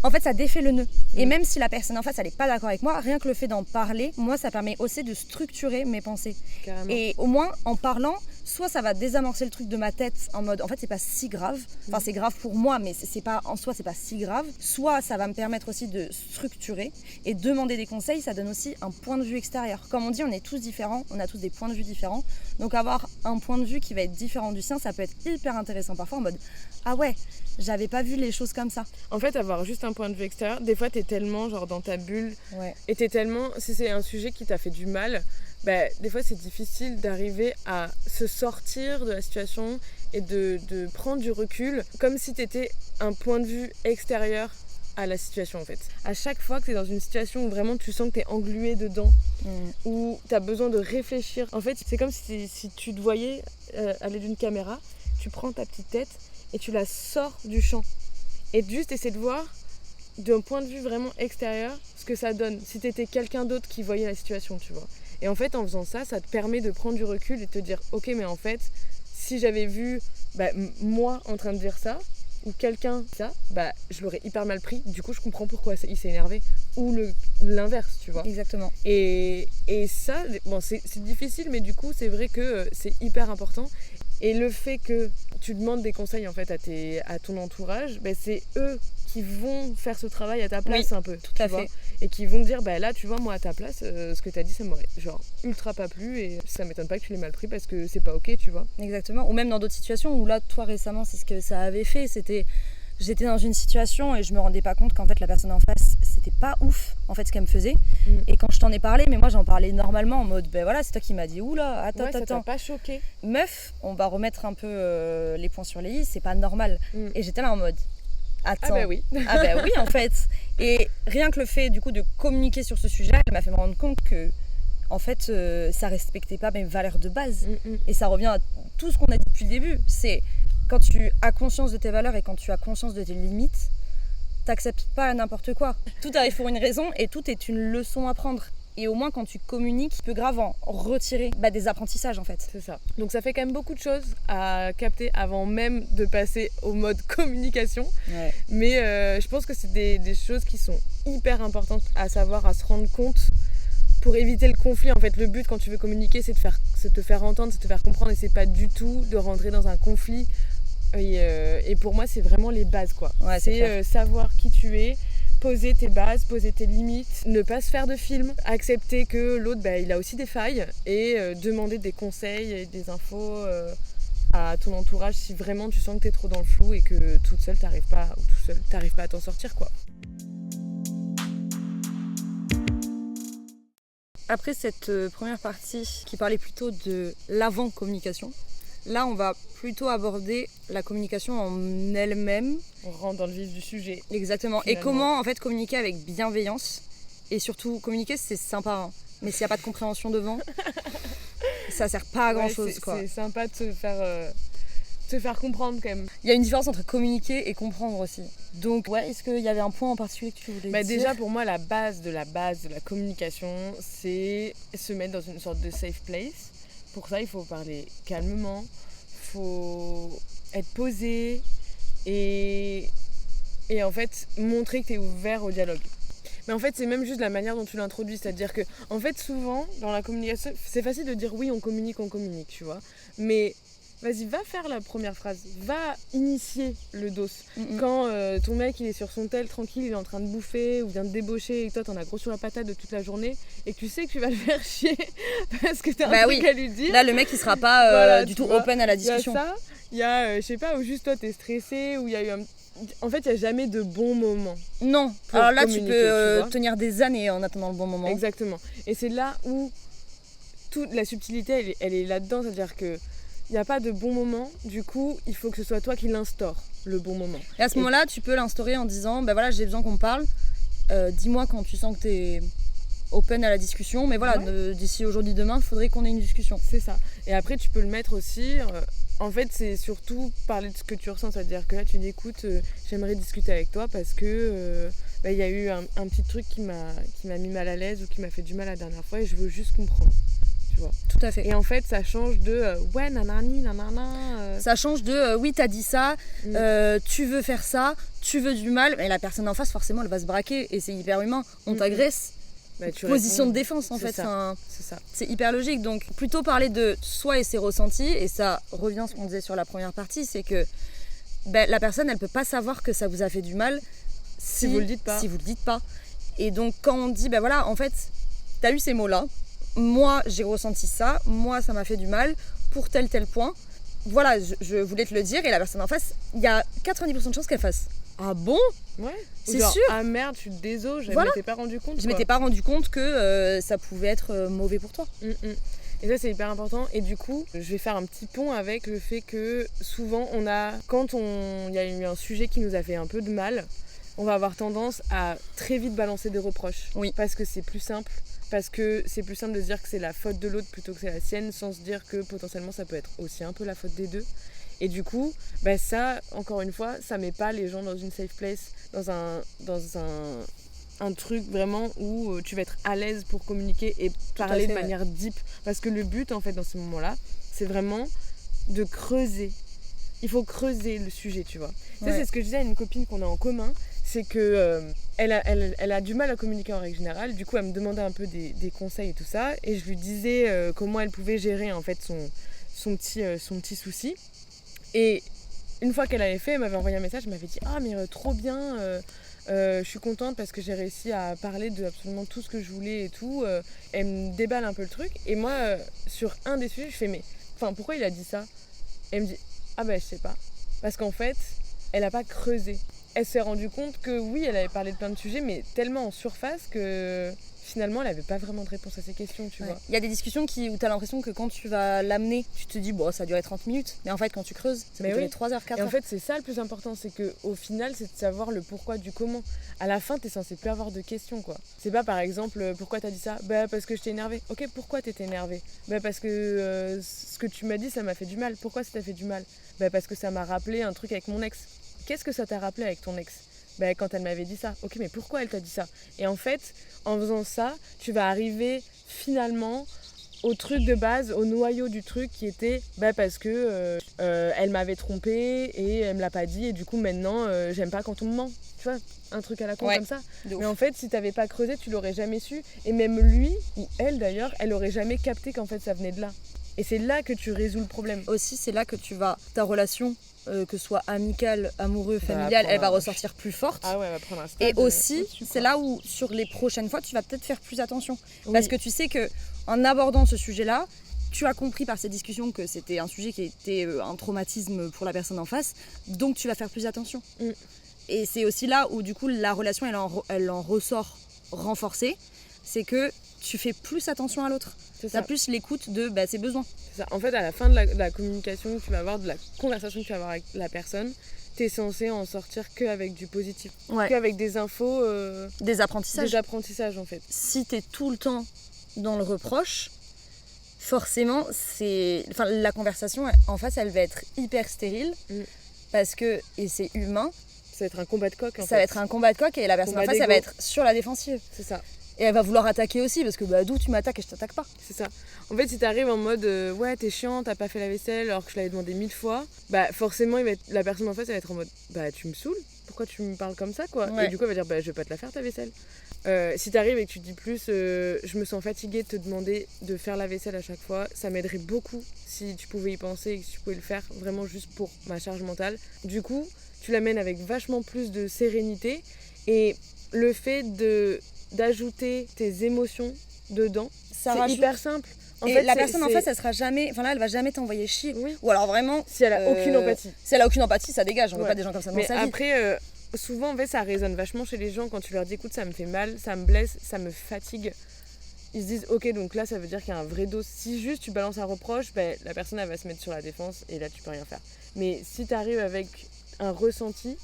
en fait ça défait le nœud. Et même si la personne en face elle est pas d'accord avec moi, rien que le fait d'en parler, moi ça permet aussi de structurer mes pensées. Carrément. Et au moins en parlant, soit ça va désamorcer le truc de ma tête en mode en fait c'est pas si grave, enfin c'est grave pour moi mais c'est pas en soi c'est pas si grave, soit ça va me permettre aussi de structurer et demander des conseils, ça donne aussi un point de vue extérieur. Comme on dit, on est tous différents, on a tous des points de vue différents, donc avoir un point de vue qui va être différent du sien, ça peut être hyper intéressant parfois en mode ah ouais, j'avais pas vu les choses comme ça. En fait, avoir juste un point de vue extérieur, des fois t'es tellement genre dans ta bulle et t'es tellement, si c'est un sujet qui t'a fait du mal, des fois c'est difficile d'arriver à se sortir de la situation et de prendre du recul comme si t'étais un point de vue extérieur à la situation en fait. À chaque fois que t'es dans une situation où vraiment tu sens que t'es englué dedans, où t'as besoin de réfléchir, en fait c'est comme si tu te voyais à l'aide d'une caméra, tu prends ta petite tête et tu la sors du champ et juste essayer de voir d'un point de vue vraiment extérieur ce que ça donne si t'étais quelqu'un d'autre qui voyait la situation, tu vois. Et en fait en faisant ça, ça te permet de prendre du recul et de te dire ok mais en fait si j'avais vu moi en train de dire ça ou quelqu'un ça, je l'aurais hyper mal pris, du coup je comprends pourquoi il s'est énervé ou l'inverse, tu vois. Exactement. Et ça, bon, c'est difficile mais du coup c'est vrai que c'est hyper important. Et le fait que tu demandes des conseils en fait à ton entourage, c'est eux qui vont faire ce travail à ta place un peu. Tout à fait. Et qui vont te dire là tu vois moi à ta place ce que t'as dit ça m'aurait genre ultra pas plu et ça m'étonne pas que tu l'aies mal pris parce que c'est pas ok, tu vois. Exactement. Ou même dans d'autres situations où là toi récemment c'est ce que ça avait fait, j'étais dans une situation et je me rendais pas compte qu'en fait la personne en face c'était pas ouf en fait ce qu'elle me faisait. Et quand je t'en ai parlé, mais moi j'en parlais normalement en mode voilà c'est toi qui m'as dit oula attends. Ça t'a pas choqué. Meuf, on va remettre un peu les points sur les i, c'est pas normal. Et j'étais là en mode attends. Ah oui. Oui en fait. Et rien que le fait du coup de communiquer sur ce sujet, elle m'a fait me rendre compte que en fait ça respectait pas mes valeurs de base. Et ça revient à tout ce qu'on a dit depuis le début, c'est quand tu as conscience de tes valeurs et quand tu as conscience de tes limites, t'acceptes pas n'importe quoi. Tout arrive pour une raison et tout est une leçon à prendre. Et au moins, quand tu communiques, tu peux grave en retirer des apprentissages, en fait. C'est ça. Donc ça fait quand même beaucoup de choses à capter avant même de passer au mode communication. Ouais. Mais je pense que c'est des choses qui sont hyper importantes à savoir, à se rendre compte pour éviter le conflit. En fait, le but quand tu veux communiquer, c'est de te faire entendre, c'est de te faire comprendre et c'est pas du tout de rentrer dans un conflit. Et pour moi, c'est vraiment les bases, quoi. Ouais, c'est savoir qui tu es, poser tes bases, poser tes limites, ne pas se faire de film, accepter que l'autre, il a aussi des failles et demander des conseils et des infos à ton entourage si vraiment tu sens que t'es trop dans le flou et que toute seule t'arrives pas à t'en sortir, quoi. Après cette première partie qui parlait plutôt de l'avant-communication, là on va plutôt aborder la communication en elle-même. On rentre dans le vif du sujet. Exactement. Finalement. Et comment en fait communiquer avec bienveillance. Et surtout, communiquer c'est sympa, hein. Mais s'il n'y a pas de compréhension devant, ça sert pas à grand chose, quoi. C'est sympa de te faire comprendre quand même. Il y a une différence entre communiquer et comprendre aussi. Donc est-ce qu'il y avait un point en particulier que tu voulais dire ? Déjà pour moi la base de la communication, c'est se mettre dans une sorte de safe place. Pour ça il faut parler calmement, il faut être posé et en fait montrer que tu es ouvert au dialogue. Mais en fait c'est même juste la manière dont tu l'introduis, c'est-à-dire que en fait souvent dans la communication c'est facile de dire oui on communique, tu vois, mais vas-y, va faire la première phrase, va initier le dos. Quand ton mec il est sur son tel tranquille, il est en train de bouffer ou vient de débaucher et que toi t'en as gros sur la patate de toute la journée et que tu sais que tu vas le faire chier parce que t'as un truc à lui dire. Là le mec il sera pas du tout open à la discussion. Il y a ça, il y a je sais pas, ou juste toi t'es stressé, ou il y a eu en fait il n'y a jamais de bon moment. Non, alors là tu peux tenir des années en attendant le bon moment. Exactement, et c'est là où toute la subtilité elle est là-dedans, c'est-à-dire que il n'y a pas de bon moment, du coup, il faut que ce soit toi qui l'instaure, le bon moment. Et à ce moment-là, tu peux l'instaurer en disant, voilà, j'ai besoin qu'on parle, dis-moi quand tu sens que tu es open à la discussion, mais voilà, d'ici aujourd'hui, demain, il faudrait qu'on ait une discussion. C'est ça. Et après, tu peux le mettre aussi, en fait, c'est surtout parler de ce que tu ressens, c'est-à-dire que là, tu dis, écoute, j'aimerais discuter avec toi parce que il y a eu un petit truc qui m'a mis mal à l'aise ou qui m'a fait du mal la dernière fois et je veux juste comprendre. Tout à fait. Et en fait, ça change de ouais, nanani, nanana. Ça change de oui, t'as dit ça, tu veux faire ça, tu veux du mal, mais la personne en face, forcément, elle va se braquer et c'est hyper humain. On t'agresse. Position de défense, en fait. C'est ça. C'est hyper logique. Donc, plutôt parler de soi et ses ressentis, et ça revient à ce qu'on disait sur la première partie, c'est que la personne, elle peut pas savoir que ça vous a fait du mal si vous le dites pas. Et donc, quand on dit, voilà, en fait, t'as eu ces mots-là. Moi, j'ai ressenti ça. Moi, ça m'a fait du mal pour tel point. Voilà, je voulais te le dire. Et la personne en face, il y a 90% de chances qu'elle fasse ah bon ? Ouais. C'est sûr. Ah merde, je suis désolée, je m'étais pas rendu compte. Je m'étais pas rendu compte que ça pouvait être mauvais pour toi. Et ça, c'est hyper important. Et du coup, je vais faire un petit pont avec le fait que souvent, quand il y a eu un sujet qui nous a fait un peu de mal, on va avoir tendance à très vite balancer des reproches. Oui. Parce que c'est plus simple. Parce que c'est plus simple de se dire que c'est la faute de l'autre plutôt que c'est la sienne, sans se dire que potentiellement ça peut être aussi un peu la faute des deux. Et du coup, ça, encore une fois, ça met pas les gens dans une safe place, dans un truc vraiment où tu vas être à l'aise pour communiquer et parler de manière deep. Parce que le but, en fait, dans ces moments-là, c'est vraiment de creuser. Il faut creuser le sujet, tu vois. Ça, c'est ce que je disais à une copine qu'on a en commun. C'est que elle a du mal à communiquer en règle générale. Du coup, elle me demandait un peu des conseils et tout ça. Et je lui disais comment elle pouvait gérer en fait son petit souci. Et une fois qu'elle avait fait, elle m'avait envoyé un message. Elle m'avait dit « Ah, mais trop bien, je suis contente parce que j'ai réussi à parler de absolument tout ce que je voulais et tout. » Elle me déballe un peu le truc. Et moi, sur un des sujets, je fais « Mais pourquoi il a dit ça ?» Et elle me dit « Ah je sais pas. » Parce qu'en fait, elle n'a pas creusé. Elle s'est rendue compte que oui, elle avait parlé de plein de sujets, mais tellement en surface que finalement, elle n'avait pas vraiment de réponse à ces questions, tu vois. Il y a des discussions où tu as l'impression que quand tu vas l'amener, tu te dis, ça a duré 30 minutes. Mais en fait, quand tu creuses, ça va durer 3 heures, 4 heures. Et en fait, c'est ça le plus important, c'est qu'au final, c'est de savoir le pourquoi du comment. À la fin, t'es censé plus avoir de questions, quoi. C'est pas, par exemple, pourquoi t'as dit ça ? Parce que je t'ai énervé. Ok, pourquoi t'étais énervé ? Parce que ce que tu m'as dit, ça m'a fait du mal. Pourquoi ça t'a fait du mal ? Parce que ça m'a rappelé un truc avec mon ex. Qu'est-ce que ça t'a rappelé avec ton ex ? bah, quand elle m'avait dit ça. Ok, mais pourquoi elle t'a dit ça? Et en fait, en faisant ça, tu vas arriver finalement au truc de base, au noyau du truc qui était parce que elle m'avait trompée et elle me l'a pas dit et du coup maintenant j'aime pas quand on me ment. Tu vois, un truc à la con comme ça. Mais en fait, si t'avais pas creusé, tu l'aurais jamais su. Et même lui, ou elle d'ailleurs, elle aurait jamais capté qu'en fait ça venait de là. Et c'est là que tu résous le problème. Aussi, c'est là que ta relation, que ce soit amicale, amoureuse, familiale, elle va ressortir plus forte. Ah ouais, elle va prendre un stade. Et aussi, c'est là où, sur les prochaines fois, tu vas peut-être faire plus attention. Oui. Parce que tu sais que en abordant ce sujet-là, tu as compris par ces discussions que c'était un sujet qui était un traumatisme pour la personne en face, donc tu vas faire plus attention. Et c'est aussi là où du coup la relation elle en ressort renforcée, c'est que tu fais plus attention à l'autre. Tu as plus l'écoute de ses besoins. C'est ça. En fait, à la fin de la communication que tu vas avoir, de la conversation que tu vas avoir avec la personne, tu es censé en sortir qu'avec du positif, qu'avec des infos, des apprentissages. Des apprentissages en fait. Si tu es tout le temps dans le reproche, forcément la conversation en face elle va être hyper stérile parce que, et c'est humain, ça va être un combat de coq en fait. Ça va être un combat de coq et la personne en face elle va être sur la défensive. C'est ça. Et elle va vouloir attaquer aussi parce que d'où tu m'attaques et je t'attaque pas. C'est ça. En fait, si t'arrives en mode ouais t'es chiant, t'as pas fait la vaisselle alors que je l'avais demandé 1000 fois, forcément la personne en face elle va être en mode tu me saoules, pourquoi tu me parles comme ça quoi. Et du coup elle va dire je vais pas te la faire ta vaisselle. Si t'arrives et que tu dis plus je me sens fatiguée de te demander de faire la vaisselle à chaque fois, ça m'aiderait beaucoup si tu pouvais y penser et que tu pouvais le faire vraiment juste pour ma charge mentale. Du coup tu l'amènes avec vachement plus de sérénité et le fait d'ajouter tes émotions dedans, c'est hyper simple. La personne en face, elle sera jamais, elle va jamais t'envoyer chier. Oui. Ou alors vraiment, si elle a aucune empathie. Si elle a aucune empathie, ça dégage. On veut pas des gens comme ça dans sa vie. Mais après, souvent en fait, ça résonne vachement chez les gens quand tu leur dis écoute, ça me fait mal, ça me blesse, ça me fatigue. Ils se disent ok, donc là, ça veut dire qu'il y a un vrai dos. Si juste tu balances un reproche, la personne elle va se mettre sur la défense et là tu peux rien faire. Mais si t'arrives avec un ressenti,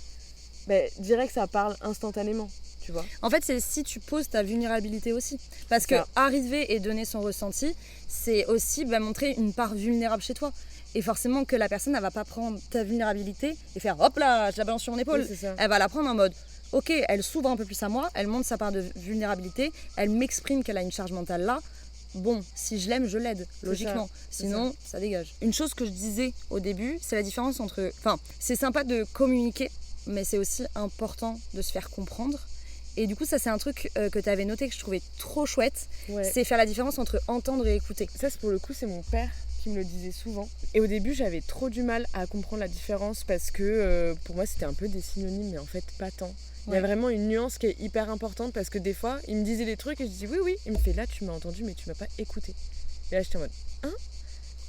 direct ça parle instantanément. Tu vois. En fait, c'est si tu poses ta vulnérabilité aussi. Parce que arriver et donner son ressenti, c'est aussi montrer une part vulnérable chez toi. Et forcément que la personne, elle va pas prendre ta vulnérabilité et faire hop là, je la balance sur mon épaule. Oui, elle va la prendre en mode ok, elle s'ouvre un peu plus à moi, elle montre sa part de vulnérabilité, elle m'exprime qu'elle a une charge mentale là. Bon, si je l'aime, je l'aide, logiquement. Sinon, ça dégage. Une chose que je disais au début, c'est la différence entre... Enfin, c'est sympa de communiquer, mais c'est aussi important de se faire comprendre. Et du coup, ça, c'est un truc que tu avais noté que je trouvais trop chouette. C'est faire la différence entre entendre et écouter. Ça, pour le coup, c'est mon père qui me le disait souvent. Et au début, j'avais trop du mal à comprendre la différence parce que pour moi, c'était un peu des synonymes, mais en fait, pas tant. Il y a vraiment une nuance qui est hyper importante parce que des fois, il me disait des trucs et je dis oui. Il me fait là, tu m'as entendu, mais tu m'as pas écouté. Et là, j'étais en mode hein?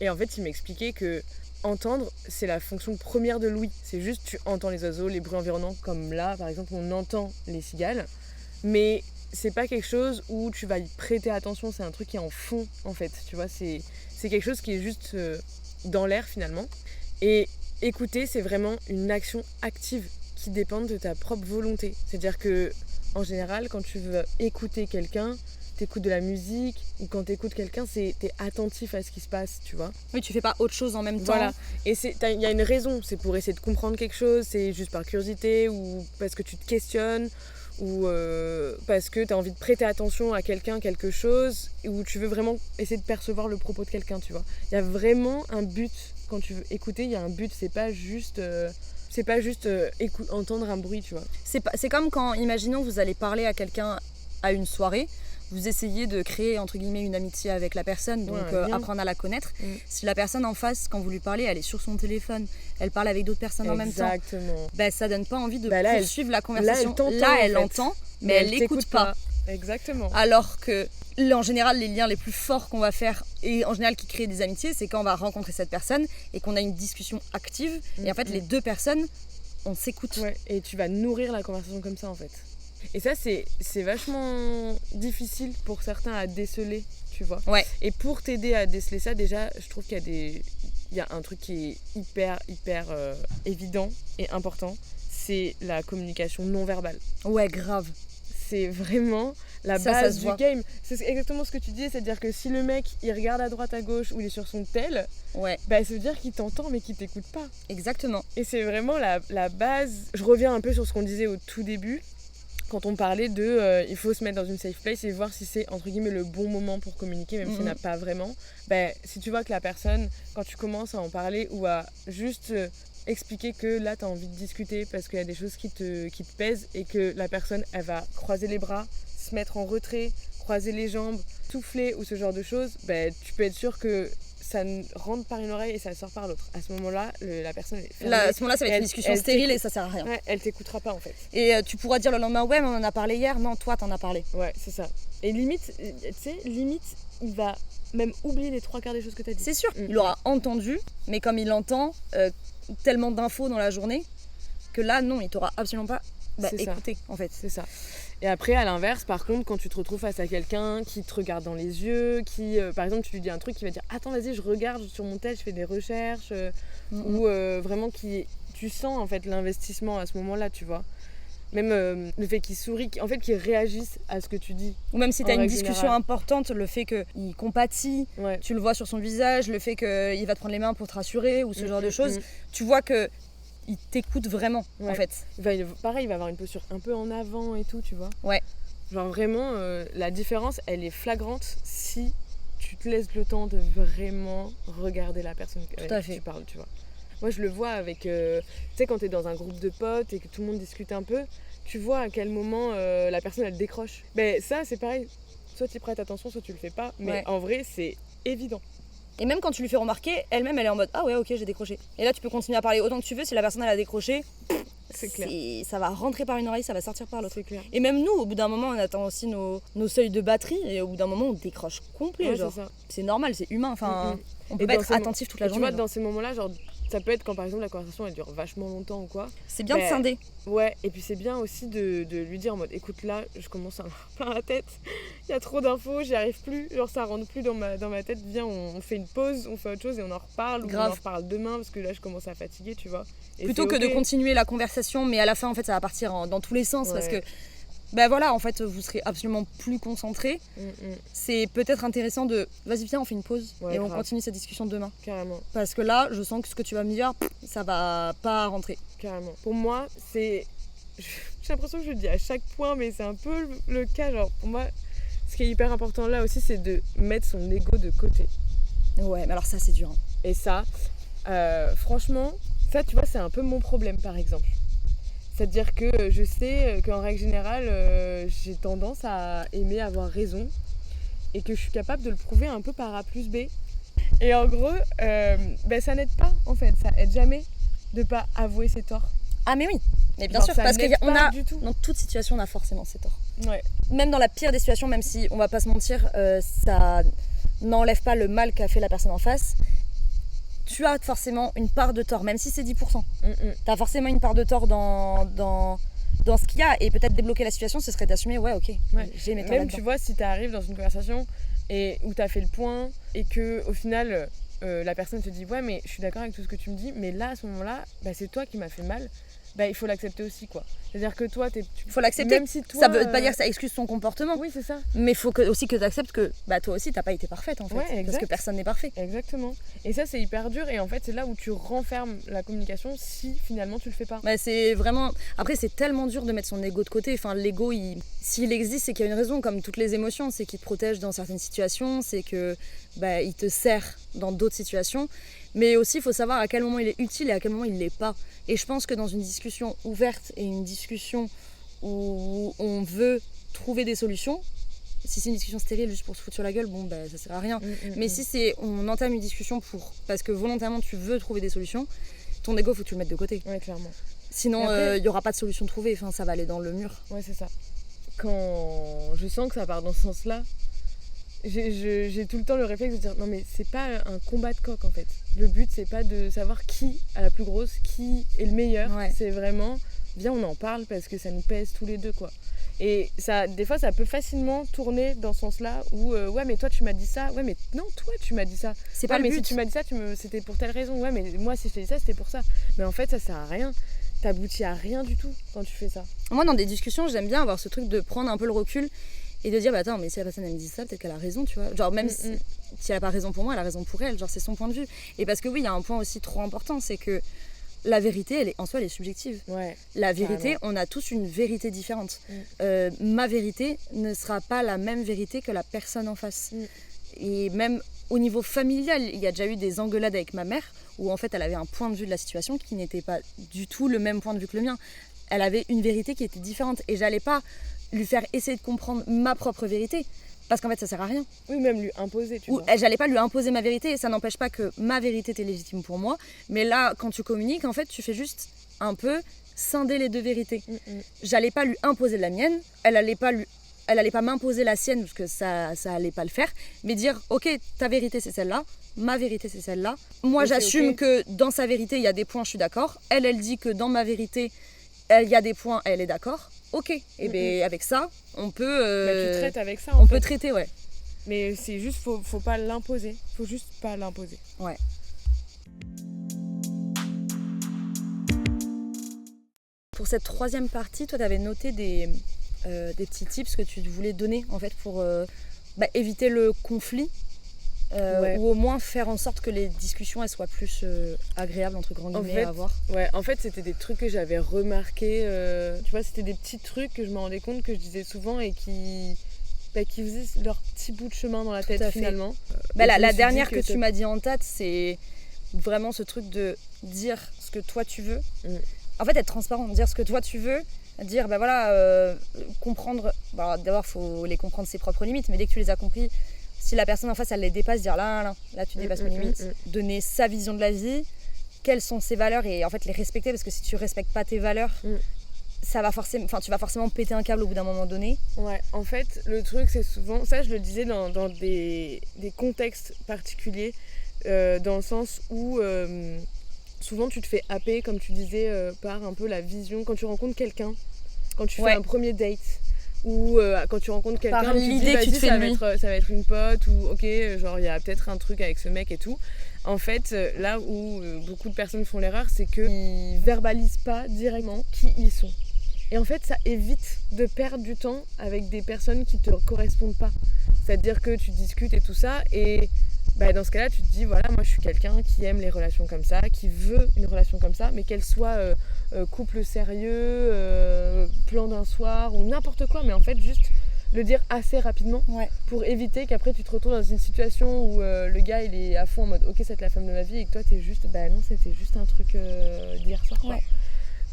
Et en fait, il m'expliquait que entendre, c'est la fonction première de l'ouïe. C'est juste, tu entends les oiseaux, les bruits environnants, comme là, par exemple, on entend les cigales. Mais c'est pas quelque chose où tu vas y prêter attention, c'est un truc qui est en fond, en fait. Tu vois, c'est quelque chose qui est juste dans l'air, finalement. Et écouter, c'est vraiment une action active qui dépend de ta propre volonté. C'est-à-dire que, en général, quand tu veux écouter quelqu'un, t'écoutes de la musique, ou quand t'écoutes quelqu'un, t'es attentif à ce qui se passe, tu vois. Oui, tu fais pas autre chose en même temps. Voilà. Et il y a une raison, c'est pour essayer de comprendre quelque chose, c'est juste par curiosité, ou parce que tu te questionnes, ou parce que t'as envie de prêter attention à quelqu'un, quelque chose, ou tu veux vraiment essayer de percevoir le propos de quelqu'un, tu vois. Il y a vraiment un but, quand tu veux écouter, il y a un but, c'est pas juste... entendre un bruit, tu vois. C'est comme quand, imaginons, vous allez parler à quelqu'un à une soirée, vous essayez de créer, entre guillemets, une amitié avec la personne, donc apprendre à la connaître. Si la personne en face, quand vous lui parlez, elle est sur son téléphone, elle parle avec d'autres personnes en même temps, ça donne pas envie de poursuivre la conversation. Là, elle entend, mais elle l'écoute pas. Exactement. Alors que, en général, les liens les plus forts qu'on va faire, et en général qui créent des amitiés, c'est quand on va rencontrer cette personne et qu'on a une discussion active, et en fait, les deux personnes, on s'écoute. Ouais, et tu vas nourrir la conversation comme ça, en fait. Et ça, c'est vachement difficile pour certains à déceler, tu vois. Ouais. Et pour t'aider à déceler ça, déjà, je trouve qu'il y a un truc qui est hyper évident et important, c'est la communication non verbale. Ouais, grave. C'est vraiment la Ça base se du voit. game. C'est exactement ce que tu dis, c'est-à-dire que si le mec il regarde à droite à gauche ou il est sur son tel, Ouais, bah ça veut dire qu'il t'entend mais qu'il t'écoute pas. exactement. Et c'est vraiment la base. Je reviens un peu sur ce qu'on disait au tout début, quand on parlait de il faut se mettre dans une safe place et voir si c'est entre guillemets le bon moment pour communiquer, même s'il n'y en a pas vraiment. Bah, si tu vois que la personne, quand tu commences à en parler ou à juste expliquer que là tu as envie de discuter parce qu'il y a des choses qui te pèsent et que la personne elle va croiser les bras, se mettre en retrait, croiser les jambes, souffler ou ce genre de choses, bah, tu peux être sûr que ça rentre par une oreille et ça sort par l'autre. À ce moment-là, la personne est fermée. Là, à ce moment-là, ça va être Elle- une discussion elle stérile t'écoute. et ça sert à rien. Ouais, elle t'écoutera pas en fait. Et tu pourras dire le lendemain, ouais, mais on en a parlé hier. Non, toi, t'en as parlé. Ouais, c'est ça. Et limite, tu sais, il va même oublier les 3/4 des choses que t'as dit. C'est sûr, il aura entendu, mais comme il entend tellement d'infos dans la journée, que là, non, il t'aura absolument pas C'est ça. écouté, en fait. C'est ça. Et après, à l'inverse, par contre, quand tu te retrouves face à quelqu'un qui te regarde dans les yeux, qui, par exemple, tu lui dis un truc, qui va dire « Attends, vas-y, je regarde sur mon tel, je fais des recherches ou vraiment tu sens, en fait, l'investissement à ce moment-là, tu vois. Même le fait qu'il sourit, en fait, qu'il réagisse à ce que tu dis. Ou même si En tu as une règle discussion générale. importante, le fait qu'il compatit, Ouais. tu le vois sur son visage, le fait qu'il va te prendre les mains pour te rassurer ou ce genre de choses, mm. tu vois que il t'écoute vraiment, en Ouais. fait. Pareil, il va avoir une posture un peu en avant et tout, tu vois. Ouais. Genre vraiment, la différence, elle est flagrante si tu te laisses le temps de vraiment regarder la personne avec à qui fait. tu parles, tu vois. Moi, je le vois avec... tu sais, quand t'es dans un groupe de potes et que tout le monde discute un peu, tu vois à quel moment la personne, elle décroche. Ben ça, c'est pareil. Soit tu prêtes attention, soit tu le fais pas. Mais Ouais. en vrai, c'est évident. Et même quand tu lui fais remarquer, elle-même, elle est en mode « Ah ouais, ok, j'ai décroché ». Et là, tu peux continuer à parler autant que tu veux. Si la personne, elle a décroché, C'est clair. ça va rentrer par une oreille, ça va sortir par l'autre. C'est clair. Et même nous, au bout d'un moment, on attend aussi nos seuils de batterie. Et au bout d'un moment, on décroche complet, Ouais, genre. c'est ça. C'est normal, c'est humain. Enfin, on peut Et pas dans être ces mo- attentif toute la Et tu journée. vois, genre. dans ces moments-là, genre, ça peut être quand, par exemple, la conversation, elle dure vachement longtemps ou quoi. C'est bien de Ben, scinder. Ouais, et puis c'est bien aussi de lui dire en mode écoute là, je commence à avoir plein la tête, il y a trop d'infos, j'y arrive plus, genre ça rentre plus dans ma tête, viens on fait une pause, on fait autre chose et on en reparle, ou on Grave. en reparle demain parce que là je commence à fatiguer, tu vois. Et Plutôt c'est que de ok. continuer la conversation, mais à la fin, en fait, ça va partir dans tous les sens parce que, Ouais. ben voilà, en fait, vous serez absolument plus concentrés. C'est peut-être intéressant de, vas-y, viens, on fait une pause Ouais, et on grave. continue cette discussion demain. Carrément, Parce que là, je sens que ce que tu vas me dire, ça va pas rentrer. carrément. Pour moi, c'est... J'ai l'impression que je le dis à chaque point, mais c'est un peu le cas, genre pour moi, ce qui est hyper important là aussi, c'est de mettre son ego de côté. Ouais, mais alors ça, c'est dur. Hein. Et ça, franchement, ça tu vois, c'est un peu mon problème par exemple. C'est-à-dire que je sais qu'en règle générale, j'ai tendance à aimer avoir raison et que je suis capable de le prouver un peu par A plus B. Et en gros, ça n'aide pas en fait, ça aide jamais de pas avouer ses torts. Ah, mais oui, mais bien Genre, sûr, ça parce n'aide qu'on pas a, du tout. dans toute situation, on a forcément ses torts. Ouais, Même dans la pire des situations, même si on va pas se mentir, ça n'enlève pas le mal qu'a fait la personne en face. Tu as forcément une part de tort, même si c'est 10%. Tu as forcément une part de tort dans ce qu'il y a. Et peut-être débloquer la situation, ce serait d'assumer, ouais, ok, Ouais. j'ai mes torts Même là-dedans. tu vois, si tu arrives dans une conversation et où tu as fait le point et que au final la personne te dit ouais mais je suis d'accord avec tout ce que tu me dis, mais là à ce moment-là c'est toi qui m'as fait mal, il faut l'accepter aussi quoi. C'est-à-dire que toi Il faut l'accepter. même si toi, Ça veut pas dire que ça excuse son comportement, oui c'est ça, mais il faut aussi que tu acceptes que toi aussi, t'as pas été parfaite en fait. Ouais, parce exact. que personne n'est parfait. exactement. Et ça c'est hyper dur et en fait c'est là où tu renfermes la communication si finalement tu le fais pas. C'est vraiment. Après, c'est tellement dur de mettre son ego de côté. Enfin, l'ego, s'il existe, c'est qu'il y a une raison, comme toutes les émotions. C'est qu'il te protège dans certaines situations, c'est que il te sert dans d'autres situations. Mais aussi, il faut savoir à quel moment il est utile et à quel moment il ne l'est pas. Et je pense que dans une discussion ouverte et une discussion où on veut trouver des solutions, si c'est une discussion stérile juste pour se foutre sur la gueule, ça sert à rien. Mais si on entame une discussion parce que volontairement tu veux trouver des solutions, ton ego, faut que tu le mettes de côté. Ouais clairement. Sinon, Et après- il n'y aura pas de solution trouvée, enfin, ça va aller dans le mur. Ouais, c'est ça. Quand je sens que ça part dans ce sens-là, j'ai tout le temps le réflexe de dire non mais c'est pas un combat de coq en fait. Le but c'est pas de savoir qui a la plus grosse, qui est le meilleur. Ouais. C'est vraiment viens on en parle parce que ça nous pèse tous les deux quoi. Et ça, des fois ça peut facilement tourner dans ce sens-là où ouais mais toi tu m'as dit ça, ouais mais non toi tu m'as dit ça. C'est Ouais, pas le mais but. si tu m'as dit ça c'était pour telle raison, ouais mais moi si je t'ai dit ça c'était pour ça. Mais en fait ça sert à rien. T'aboutis à rien du tout quand tu fais ça. Moi, dans des discussions, j'aime bien avoir ce truc de prendre un peu le recul et de dire bah attends mais si la personne elle me dit ça peut-être qu'elle a raison tu vois, genre même si elle a pas raison pour moi elle a raison pour elle, genre c'est son point de vue. Et parce que oui il y a un point aussi trop important, c'est que la vérité elle est en soi elle est subjective. La vérité carrément. On a tous une vérité différente. Ma vérité ne sera pas la même vérité que la personne en face. Et même au niveau familial, il y a déjà eu des engueulades avec ma mère où en fait elle avait un point de vue de la situation qui n'était pas du tout le même point de vue que le mien. Elle avait une vérité qui était différente et j'allais pas lui faire essayer de comprendre ma propre vérité parce qu'en fait ça sert à rien. Oui, même lui imposer, tu vois. J'allais pas lui imposer ma vérité et ça n'empêche pas que ma vérité était légitime pour moi, mais là quand tu communiques en fait tu fais juste un peu scinder les deux vérités. J'allais pas lui imposer la mienne, elle allait pas m'imposer la sienne parce que ça allait pas le faire, mais dire ok ta vérité c'est celle-là, ma vérité c'est celle-là. Moi et j'assume que dans sa vérité il y a des points, je suis d'accord. Elle dit que dans ma vérité il y a des points, elle est d'accord. Ok, et bien avec ça on peut. Tu traites avec ça. On peut traiter, ouais. Mais c'est juste faut pas l'imposer. Faut juste pas l'imposer. Ouais. Pour cette troisième partie, toi tu avais noté des petits tips que tu voulais donner en fait pour éviter le conflit ou au moins faire en sorte que les discussions elles soient plus agréables entre grands guillemets à avoir. Ouais, en fait c'était des trucs que j'avais remarqué, tu vois, c'était des petits trucs que je me rendais compte que je disais souvent et qui faisaient leur petit bout de chemin dans la tête finalement. La dernière que tu m'as dit en tête, c'est vraiment ce truc de dire ce que toi tu veux. En fait être transparent, dire ce que toi tu veux, dire comprendre, d'abord faut les comprendre ses propres limites, mais dès que tu les as compris, si la personne en face elle les dépasse, dire là tu dépasses mes limites, donner sa vision de la vie, quelles sont ses valeurs et en fait les respecter, parce que si tu respectes pas tes valeurs, tu vas forcément péter un câble au bout d'un moment donné. Ouais, en fait le truc c'est souvent, ça je le disais dans des contextes particuliers, dans le sens où souvent tu te fais happer, comme tu disais, par un peu la vision, quand tu rencontres quelqu'un, quand tu fais un premier date, ou quand tu rencontres quelqu'un, par tu l'idée te dis, que tu te fais de lui. Ça va être une pote, ou ok, genre il y a peut-être un truc avec ce mec et tout. En fait, là où beaucoup de personnes font l'erreur, c'est qu'ils verbalisent pas directement qui ils sont. Et en fait, ça évite de perdre du temps avec des personnes qui te correspondent pas. C'est-à-dire que tu discutes et tout ça, et dans ce cas-là, tu te dis, voilà, moi je suis quelqu'un qui aime les relations comme ça, qui veut une relation comme ça, mais qu'elle soit couple sérieux, plan d'un soir ou n'importe quoi, mais en fait juste le dire assez rapidement pour éviter qu'après tu te retrouves dans une situation où le gars il est à fond en mode ok c'est la femme de ma vie et que toi t'es juste non c'était juste un truc d'hier soir quoi.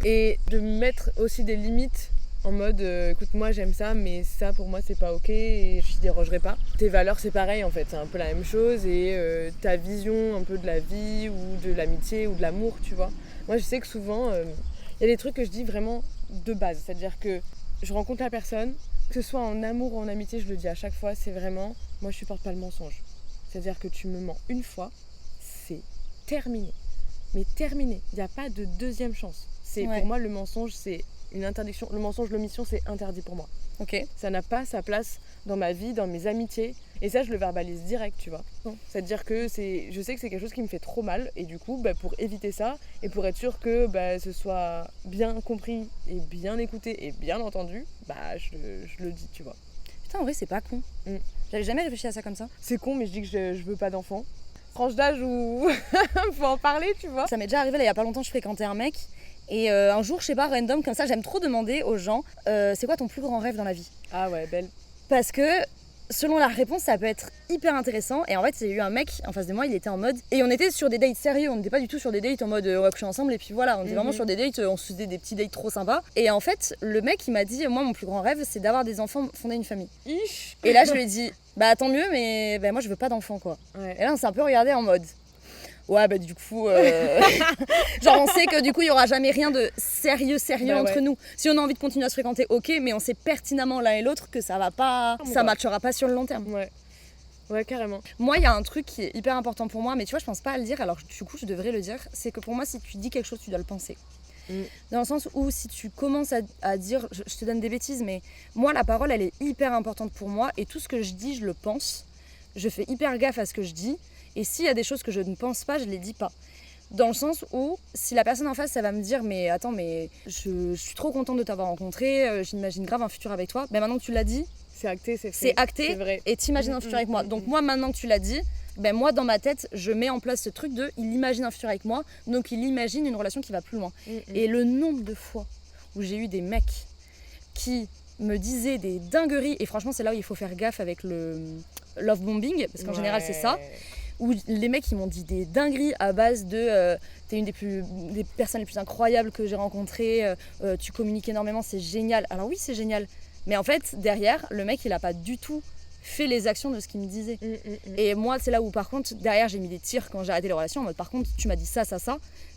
Et de mettre aussi des limites en mode écoute moi j'aime ça mais ça pour moi c'est pas ok et je dérogerai pas. Tes valeurs c'est pareil en fait, c'est un peu la même chose et ta vision un peu de la vie ou de l'amitié ou de l'amour tu vois. Moi je sais que souvent il y a des trucs que je dis vraiment de base, c'est-à-dire que je rencontre la personne, que ce soit en amour ou en amitié, je le dis à chaque fois, c'est vraiment moi je supporte pas le mensonge. C'est-à-dire que tu me mens une fois, c'est terminé. Mais terminé, il n'y a pas de deuxième chance. Pour moi le mensonge c'est une interdiction, le mensonge, l'omission c'est interdit pour moi. Ça n'a pas sa place dans ma vie, dans mes amitiés et ça je le verbalise direct tu vois. C'est-à-dire que je sais que c'est quelque chose qui me fait trop mal et du coup pour éviter ça et pour être sûr que ce soit bien compris et bien écouté et bien entendu, je le dis tu vois. Putain en vrai c'est pas con. J'avais jamais réfléchi à ça comme ça. C'est con mais je dis que je veux pas d'enfant. Tranche d'âge où faut en parler tu vois. Ça m'est déjà arrivé là il y a pas longtemps, je fréquentais un mec. Et un jour, je sais pas, random comme ça, j'aime trop demander aux gens c'est quoi ton plus grand rêve dans la vie ? Ah ouais, belle. Parce que selon la réponse, ça peut être hyper intéressant. Et en fait, il y a eu un mec en face de moi, il était en mode. Et on était sur des dates sérieux, on n'était pas du tout sur des dates en mode on va coucher ensemble et puis voilà. On était vraiment sur des dates, on se faisait des petits dates trop sympas. Et en fait, le mec, il m'a dit moi, mon plus grand rêve, c'est d'avoir des enfants, fonder une famille. Et là, je lui ai dit tant mieux, mais moi, je veux pas d'enfants quoi. Ouais. Et là, on s'est un peu regardé en mode. Ouais du coup genre on sait que du coup il y aura jamais rien de sérieux entre nous. Si on a envie de continuer à se fréquenter ok, mais on sait pertinemment l'un et l'autre que ça va pas, ça matchera pas sur le long terme. Ouais carrément. Moi il y a un truc qui est hyper important pour moi, mais tu vois je pense pas à le dire, alors du coup je devrais le dire, c'est que pour moi si tu dis quelque chose tu dois le penser. Dans le sens où si tu commences à dire, je te donne des bêtises, mais moi la parole elle est hyper importante pour moi et tout ce que je dis je le pense, je fais hyper gaffe à ce que je dis. Et s'il y a des choses que je ne pense pas, je les dis pas. Dans le sens où, si la personne en face, ça va me dire mais attends, mais je suis trop contente de t'avoir rencontré, j'imagine grave un futur avec toi. Maintenant que tu l'as dit, c'est acté, c'est fait. C'est acté, C'est vrai. et t'imagines un futur avec moi. Donc moi, maintenant que tu l'as dit, ben moi, dans ma tête, je mets en place ce truc de il imagine un futur avec moi, donc il imagine une relation qui va plus loin. Et le nombre de fois où j'ai eu des mecs qui me disaient des dingueries, et franchement, c'est là où il faut faire gaffe avec le love bombing, parce qu'en général, c'est ça, où les mecs, ils m'ont dit des dingueries à base de t'es une des personnes les plus incroyables que j'ai rencontrées, tu communiques énormément, c'est génial. Alors oui, c'est génial. Mais en fait, derrière, le mec, il a pas du tout fait les actions de ce qu'il me disait. Et moi, c'est là où, par contre, derrière, j'ai mis des tirs quand j'ai arrêté les relations. En mode, par contre, tu m'as dit ça.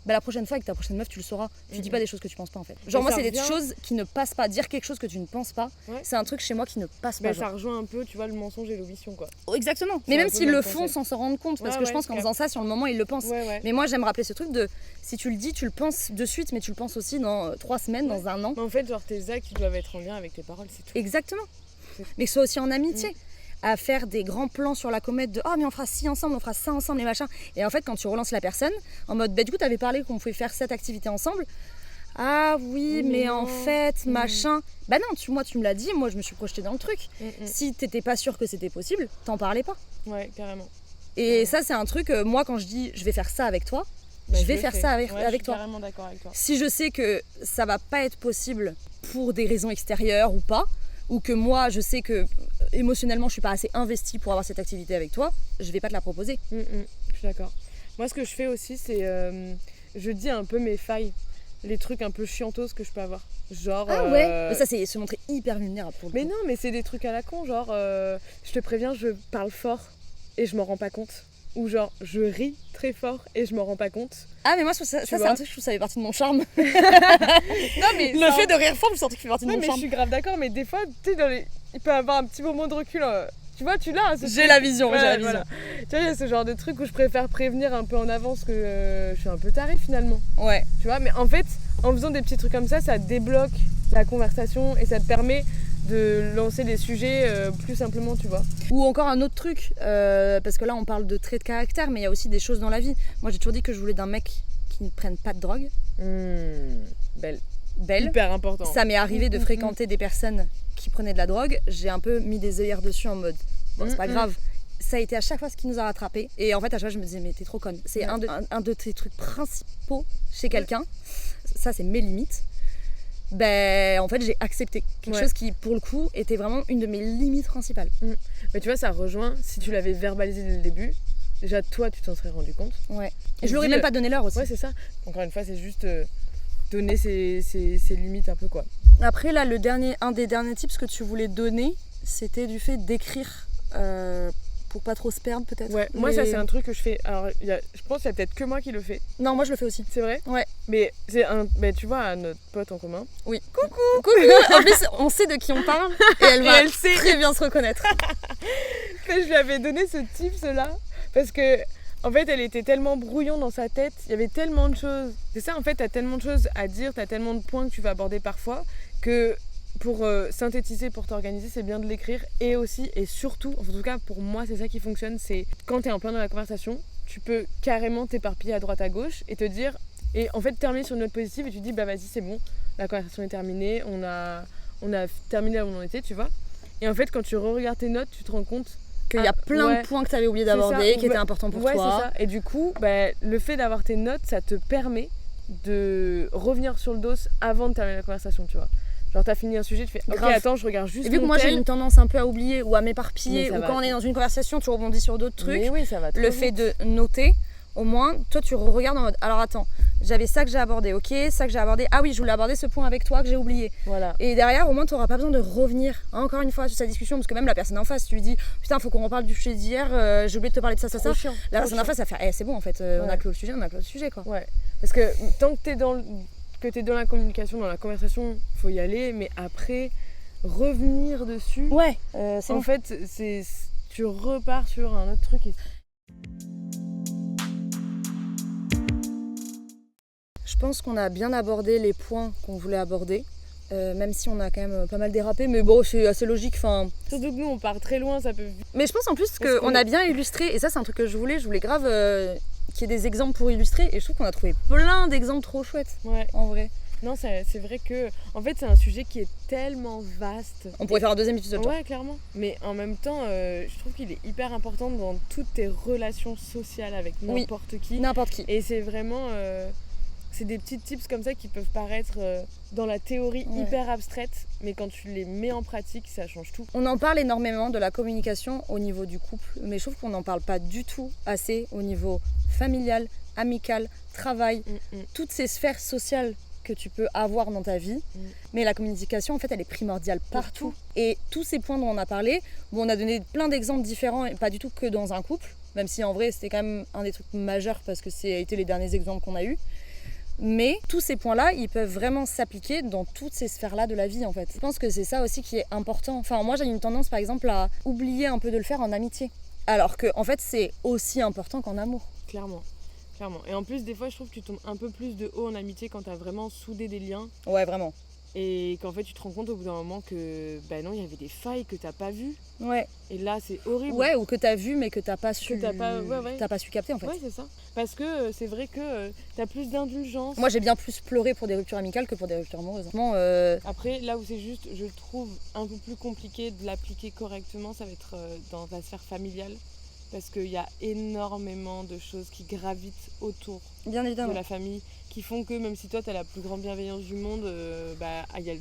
Bah, la prochaine fois, avec ta prochaine meuf, tu le sauras. Tu dis pas des choses que tu penses pas, en fait. Genre, moi, c'est des choses qui ne passent pas. Dire quelque chose que tu ne penses pas, c'est un truc chez moi qui ne passe pas. Ça rejoint un peu, tu vois, le mensonge et l'omission, quoi. Oh, exactement. Mais même s'ils le font sans s'en rendre compte, parce que je pense qu'en faisant ça, sur le moment, ils le pensent. Mais moi, j'aime rappeler ce truc de si tu le dis, tu le penses de suite, mais tu le penses aussi dans 3 semaines, dans un an. Mais en fait, genre, tes actes, ils doivent être en lien avec tes paroles, c'est tout. Exactement. Mais que ce soit aussi en amitié. À faire des grands plans sur la comète de « Oh, mais on fera ci ensemble, on fera ça ensemble, et machin ». Et en fait, quand tu relances la personne, en mode « Bah, du coup, t'avais parlé qu'on pouvait faire cette activité ensemble ». « Ah oui, mais en fait, machin… » Bah non, moi, tu me l'as dit, moi, je me suis projetée dans le truc. Si t'étais pas sûre que c'était possible, t'en parlais pas. Ouais, carrément. Et ça, c'est un truc, moi, quand je dis « Je vais faire ça avec toi », je vais faire ça avec toi. Je suis carrément d'accord avec toi. Si je sais que ça va pas être possible pour des raisons extérieures ou pas, ou que moi, je sais que émotionnellement, je suis pas assez investie pour avoir cette activité avec toi, je vais pas te la proposer. Je suis d'accord. Moi, ce que je fais aussi, c'est je dis un peu mes failles, les trucs un peu chiantos que je peux avoir. Genre. Ah ouais. Mais ça, c'est se montrer hyper vulnérable pour le coup. Mais non, mais c'est des trucs à la con, genre je te préviens, je parle fort et je m'en rends pas compte. Ou genre je ris très fort et je m'en rends pas compte. Ah mais moi ça c'est un truc, je trouve que ça fait partie de mon charme. Non mais le fait de rire fort, c'est un truc qui fait partie de mon charme. Je suis grave d'accord, mais des fois tu sais il peut y avoir un petit moment de recul. Tu vois, tu l'as. J'ai la vision, j'ai la vision. Voilà. Tu vois, il y a ce genre de truc où je préfère prévenir un peu en avance que je suis un peu tarée finalement. Ouais. Tu vois, mais en fait, en faisant des petits trucs comme ça débloque la conversation et ça te permet de lancer des sujets plus simplement, tu vois. Ou encore un autre truc, parce que là on parle de traits de caractère, mais il y a aussi des choses dans la vie. Moi j'ai toujours dit que je voulais d'un mec qui ne prenne pas de drogue. Belle. Hyper important. Ça m'est arrivé de fréquenter des personnes qui prenaient de la drogue. J'ai un peu mis des œillères dessus en mode, bon c'est pas grave. Ça a été à chaque fois ce qui nous a rattrapés. Et en fait à chaque fois je me disais mais t'es trop conne. C'est un de tes trucs principaux chez quelqu'un. Ça c'est mes limites. Ben en fait j'ai accepté quelque chose qui pour le coup était vraiment une de mes limites principales. Mais tu vois, ça rejoint, si tu l'avais verbalisé dès le début, déjà toi tu t'en serais rendu compte. Ouais. Et je l'aurais même pas donné l'heure aussi. Ouais, c'est ça. Encore une fois, c'est juste donner ses limites un peu, quoi. Après là, un des derniers tips que tu voulais donner, c'était du fait d'écrire pour pas trop se perdre peut-être. Ouais, moi ça c'est un truc que je fais. Alors je pense qu'il y a peut-être que moi qui le fais. Non, moi je le fais aussi. C'est vrai ? Ouais. Mais tu vois, à notre pote en commun. Oui. Coucou. En plus, on sait de qui on parle et elle va très bien se reconnaître. Mais je lui avais donné ce tips là parce que en fait elle était tellement brouillon dans sa tête, il y avait tellement de choses. C'est ça en fait, t'as tellement de choses à dire, t'as tellement de points que tu vas aborder parfois que pour synthétiser, pour t'organiser, c'est bien de l'écrire. Et aussi, et surtout, en tout cas pour moi c'est ça qui fonctionne, c'est quand t'es en plein dans la conversation, tu peux carrément t'éparpiller à droite à gauche et te dire, et en fait terminer sur une note positive et tu te dis bah vas-y c'est bon, la conversation est terminée, on a terminé là où on en était, tu vois. Et en fait quand tu regardes tes notes, tu te rends compte qu'il y a plein de points que tu avais oublié d'aborder, qui étaient importants pour toi. C'est ça. Et du coup, le fait d'avoir tes notes, ça te permet de revenir sur le dos avant de terminer la conversation, tu vois. Genre t'as fini un sujet, tu fais ok attends je regarde juste. Et vu que moi j'ai une tendance un peu à oublier ou à m'éparpiller, ou quand on est dans une conversation tu rebondis sur d'autres trucs, mais oui, ça va le fait de noter, au moins toi tu regardes en mode alors attends, j'avais ça que j'ai abordé, ok, ça que j'ai abordé, ah oui je voulais aborder ce point avec toi que j'ai oublié. Voilà. Et derrière au moins tu n'auras pas besoin de revenir encore une fois sur cette discussion, parce que même la personne en face, tu lui dis putain faut qu'on reparle du sujet d'hier, j'ai oublié de te parler de ça. La personne en face ça fait c'est bon en fait, on a clos le sujet quoi. Ouais. Parce que tant que t'es dans la communication, dans la conversation, faut y aller, mais après revenir dessus. Ouais. C'est en fait tu repars sur un autre truc. Je pense qu'on a bien abordé les points qu'on voulait aborder, même si on a quand même pas mal dérapé, mais bon c'est assez logique. Surtout que nous on part très loin, ça peut. Mais je pense en plus qu'on a bien illustré, et ça c'est un truc que je voulais grave qu'il y ait des exemples pour illustrer, et je trouve qu'on a trouvé plein d'exemples trop chouettes, en vrai. Non, c'est vrai que... En fait, c'est un sujet qui est tellement vaste. On pourrait faire un deuxième épisode. Ouais, clairement. Mais en même temps, je trouve qu'il est hyper important dans toutes tes relations sociales avec n'importe qui. N'importe qui. Et c'est vraiment... c'est des petits tips comme ça qui peuvent paraître dans la théorie hyper abstraites, mais quand tu les mets en pratique, ça change tout. On en parle énormément de la communication au niveau du couple, mais je trouve qu'on n'en parle pas du tout assez au niveau familial, amical, travail, toutes ces sphères sociales que tu peux avoir dans ta vie. Mais la communication, en fait, elle est primordiale partout. Et tous ces points dont on a parlé, bon, on a donné plein d'exemples différents, et pas du tout que dans un couple, même si en vrai, c'était quand même un des trucs majeurs parce que ça a été les derniers exemples qu'on a eus. Mais tous ces points-là, ils peuvent vraiment s'appliquer dans toutes ces sphères-là de la vie, en fait. Je pense que c'est ça aussi qui est important. Enfin, moi, j'ai une tendance, par exemple, à oublier un peu de le faire en amitié. Alors que, en fait, c'est aussi important qu'en amour. Clairement. Et en plus, des fois, je trouve que tu tombes un peu plus de haut en amitié quand t'as vraiment soudé des liens. Ouais, vraiment. Et qu'en fait, tu te rends compte au bout d'un moment que, bah non, il y avait des failles que t'as pas vues. Ouais. Et là, c'est horrible. Ouais, ou que t'as vu, mais que t'as pas su... t'as pas su capter, en fait. Ouais, c'est ça. Parce que c'est vrai que t'as plus d'indulgence. Moi, j'ai bien plus pleuré pour des ruptures amicales que pour des ruptures amoureuses. Après, là où c'est juste, je trouve, un peu plus compliqué de l'appliquer correctement, ça va être dans ta sphère familiale. Parce qu'il y a énormément de choses qui gravitent autour bien évidemment. De la famille, qui font que même si toi tu as la plus grande bienveillance du monde, il y a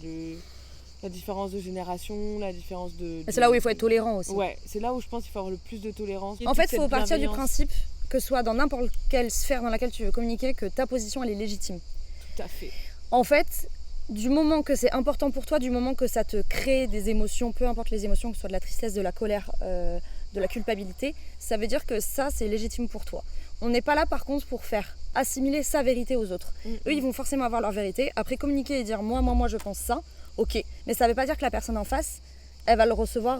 la différence de génération, la différence de... C'est là où il faut être tolérant aussi. Ouais, c'est là où je pense qu'il faut avoir le plus de tolérance. En fait, il faut partir du principe que ce soit dans n'importe quelle sphère dans laquelle tu veux communiquer, que ta position elle est légitime. Tout à fait. En fait, du moment que c'est important pour toi, du moment que ça te crée des émotions, peu importe les émotions, que ce soit de la tristesse, de la colère, de la culpabilité, ça veut dire que ça, c'est légitime pour toi. On n'est pas là, par contre, pour faire assimiler sa vérité aux autres. Eux, ils vont forcément avoir leur vérité. Après, communiquer et dire « moi, je pense ça », ok. Mais ça ne veut pas dire que la personne en face, elle va le recevoir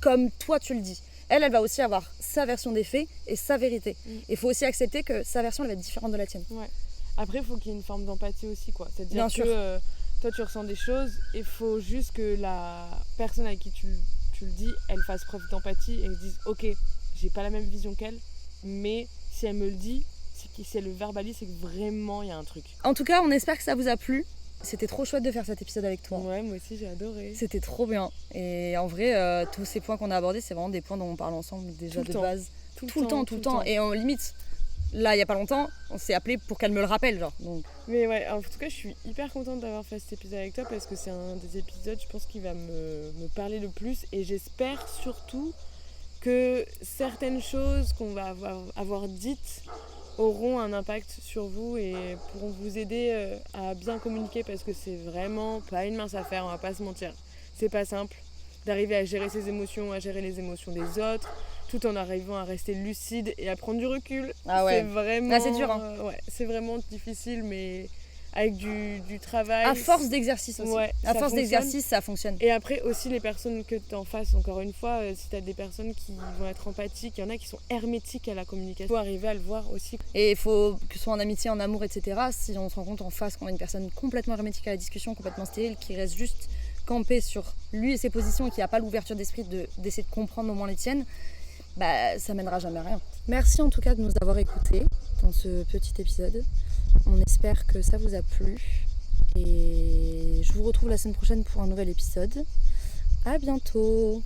comme toi, tu le dis. Elle va aussi avoir sa version des faits et sa vérité. Il faut aussi accepter que sa version, elle va être différente de la tienne. Ouais. Après, il faut qu'il y ait une forme d'empathie aussi, quoi. C'est-à-dire que toi, tu ressens des choses, il faut juste que la personne avec qui tu le dis, elle fasse preuve d'empathie et dise « Ok, j'ai pas la même vision qu'elle, mais si elle me le dit, si elle le verbalise, c'est que vraiment, il y a un truc. » En tout cas, on espère que ça vous a plu. C'était trop chouette de faire cet épisode avec toi. Ouais, moi aussi, j'ai adoré. C'était trop bien. Et en vrai, tous ces points qu'on a abordés, c'est vraiment des points dont on parle ensemble déjà de base. Tout le temps. Et en limite... Là, il n'y a pas longtemps, on s'est appelé pour qu'elle me le rappelle, genre. Donc. Mais ouais, en tout cas, je suis hyper contente d'avoir fait cet épisode avec toi parce que c'est un des épisodes, je pense, qui va me parler le plus. Et j'espère surtout que certaines choses qu'on va avoir dites auront un impact sur vous et pourront vous aider à bien communiquer parce que c'est vraiment pas une mince affaire, on va pas se mentir. C'est pas simple d'arriver à gérer ses émotions, à gérer les émotions des autres, tout en arrivant à rester lucide et à prendre du recul. Ah ouais. C'est vraiment... Là, c'est dur, hein. Ouais, c'est vraiment difficile, mais avec du travail... À force d'exercice aussi. Ouais, à force d'exercice, ça fonctionne. Et après, aussi, les personnes que tu en face, encore une fois, si tu as des personnes qui vont être empathiques, il y en a qui sont hermétiques à la communication. Il faut arriver à le voir aussi. Et il faut que ce soit en amitié, en amour, etc. Si on se rend compte en face qu'on a une personne complètement hermétique à la discussion, complètement stérile, qui reste juste campée sur lui et ses positions et qui n'a pas l'ouverture d'esprit d'essayer de comprendre au moins les tiennes, bah, ça mènera jamais à rien. Merci en tout cas de nous avoir écoutés dans ce petit épisode. On espère que ça vous a plu et je vous retrouve la semaine prochaine pour un nouvel épisode. À bientôt.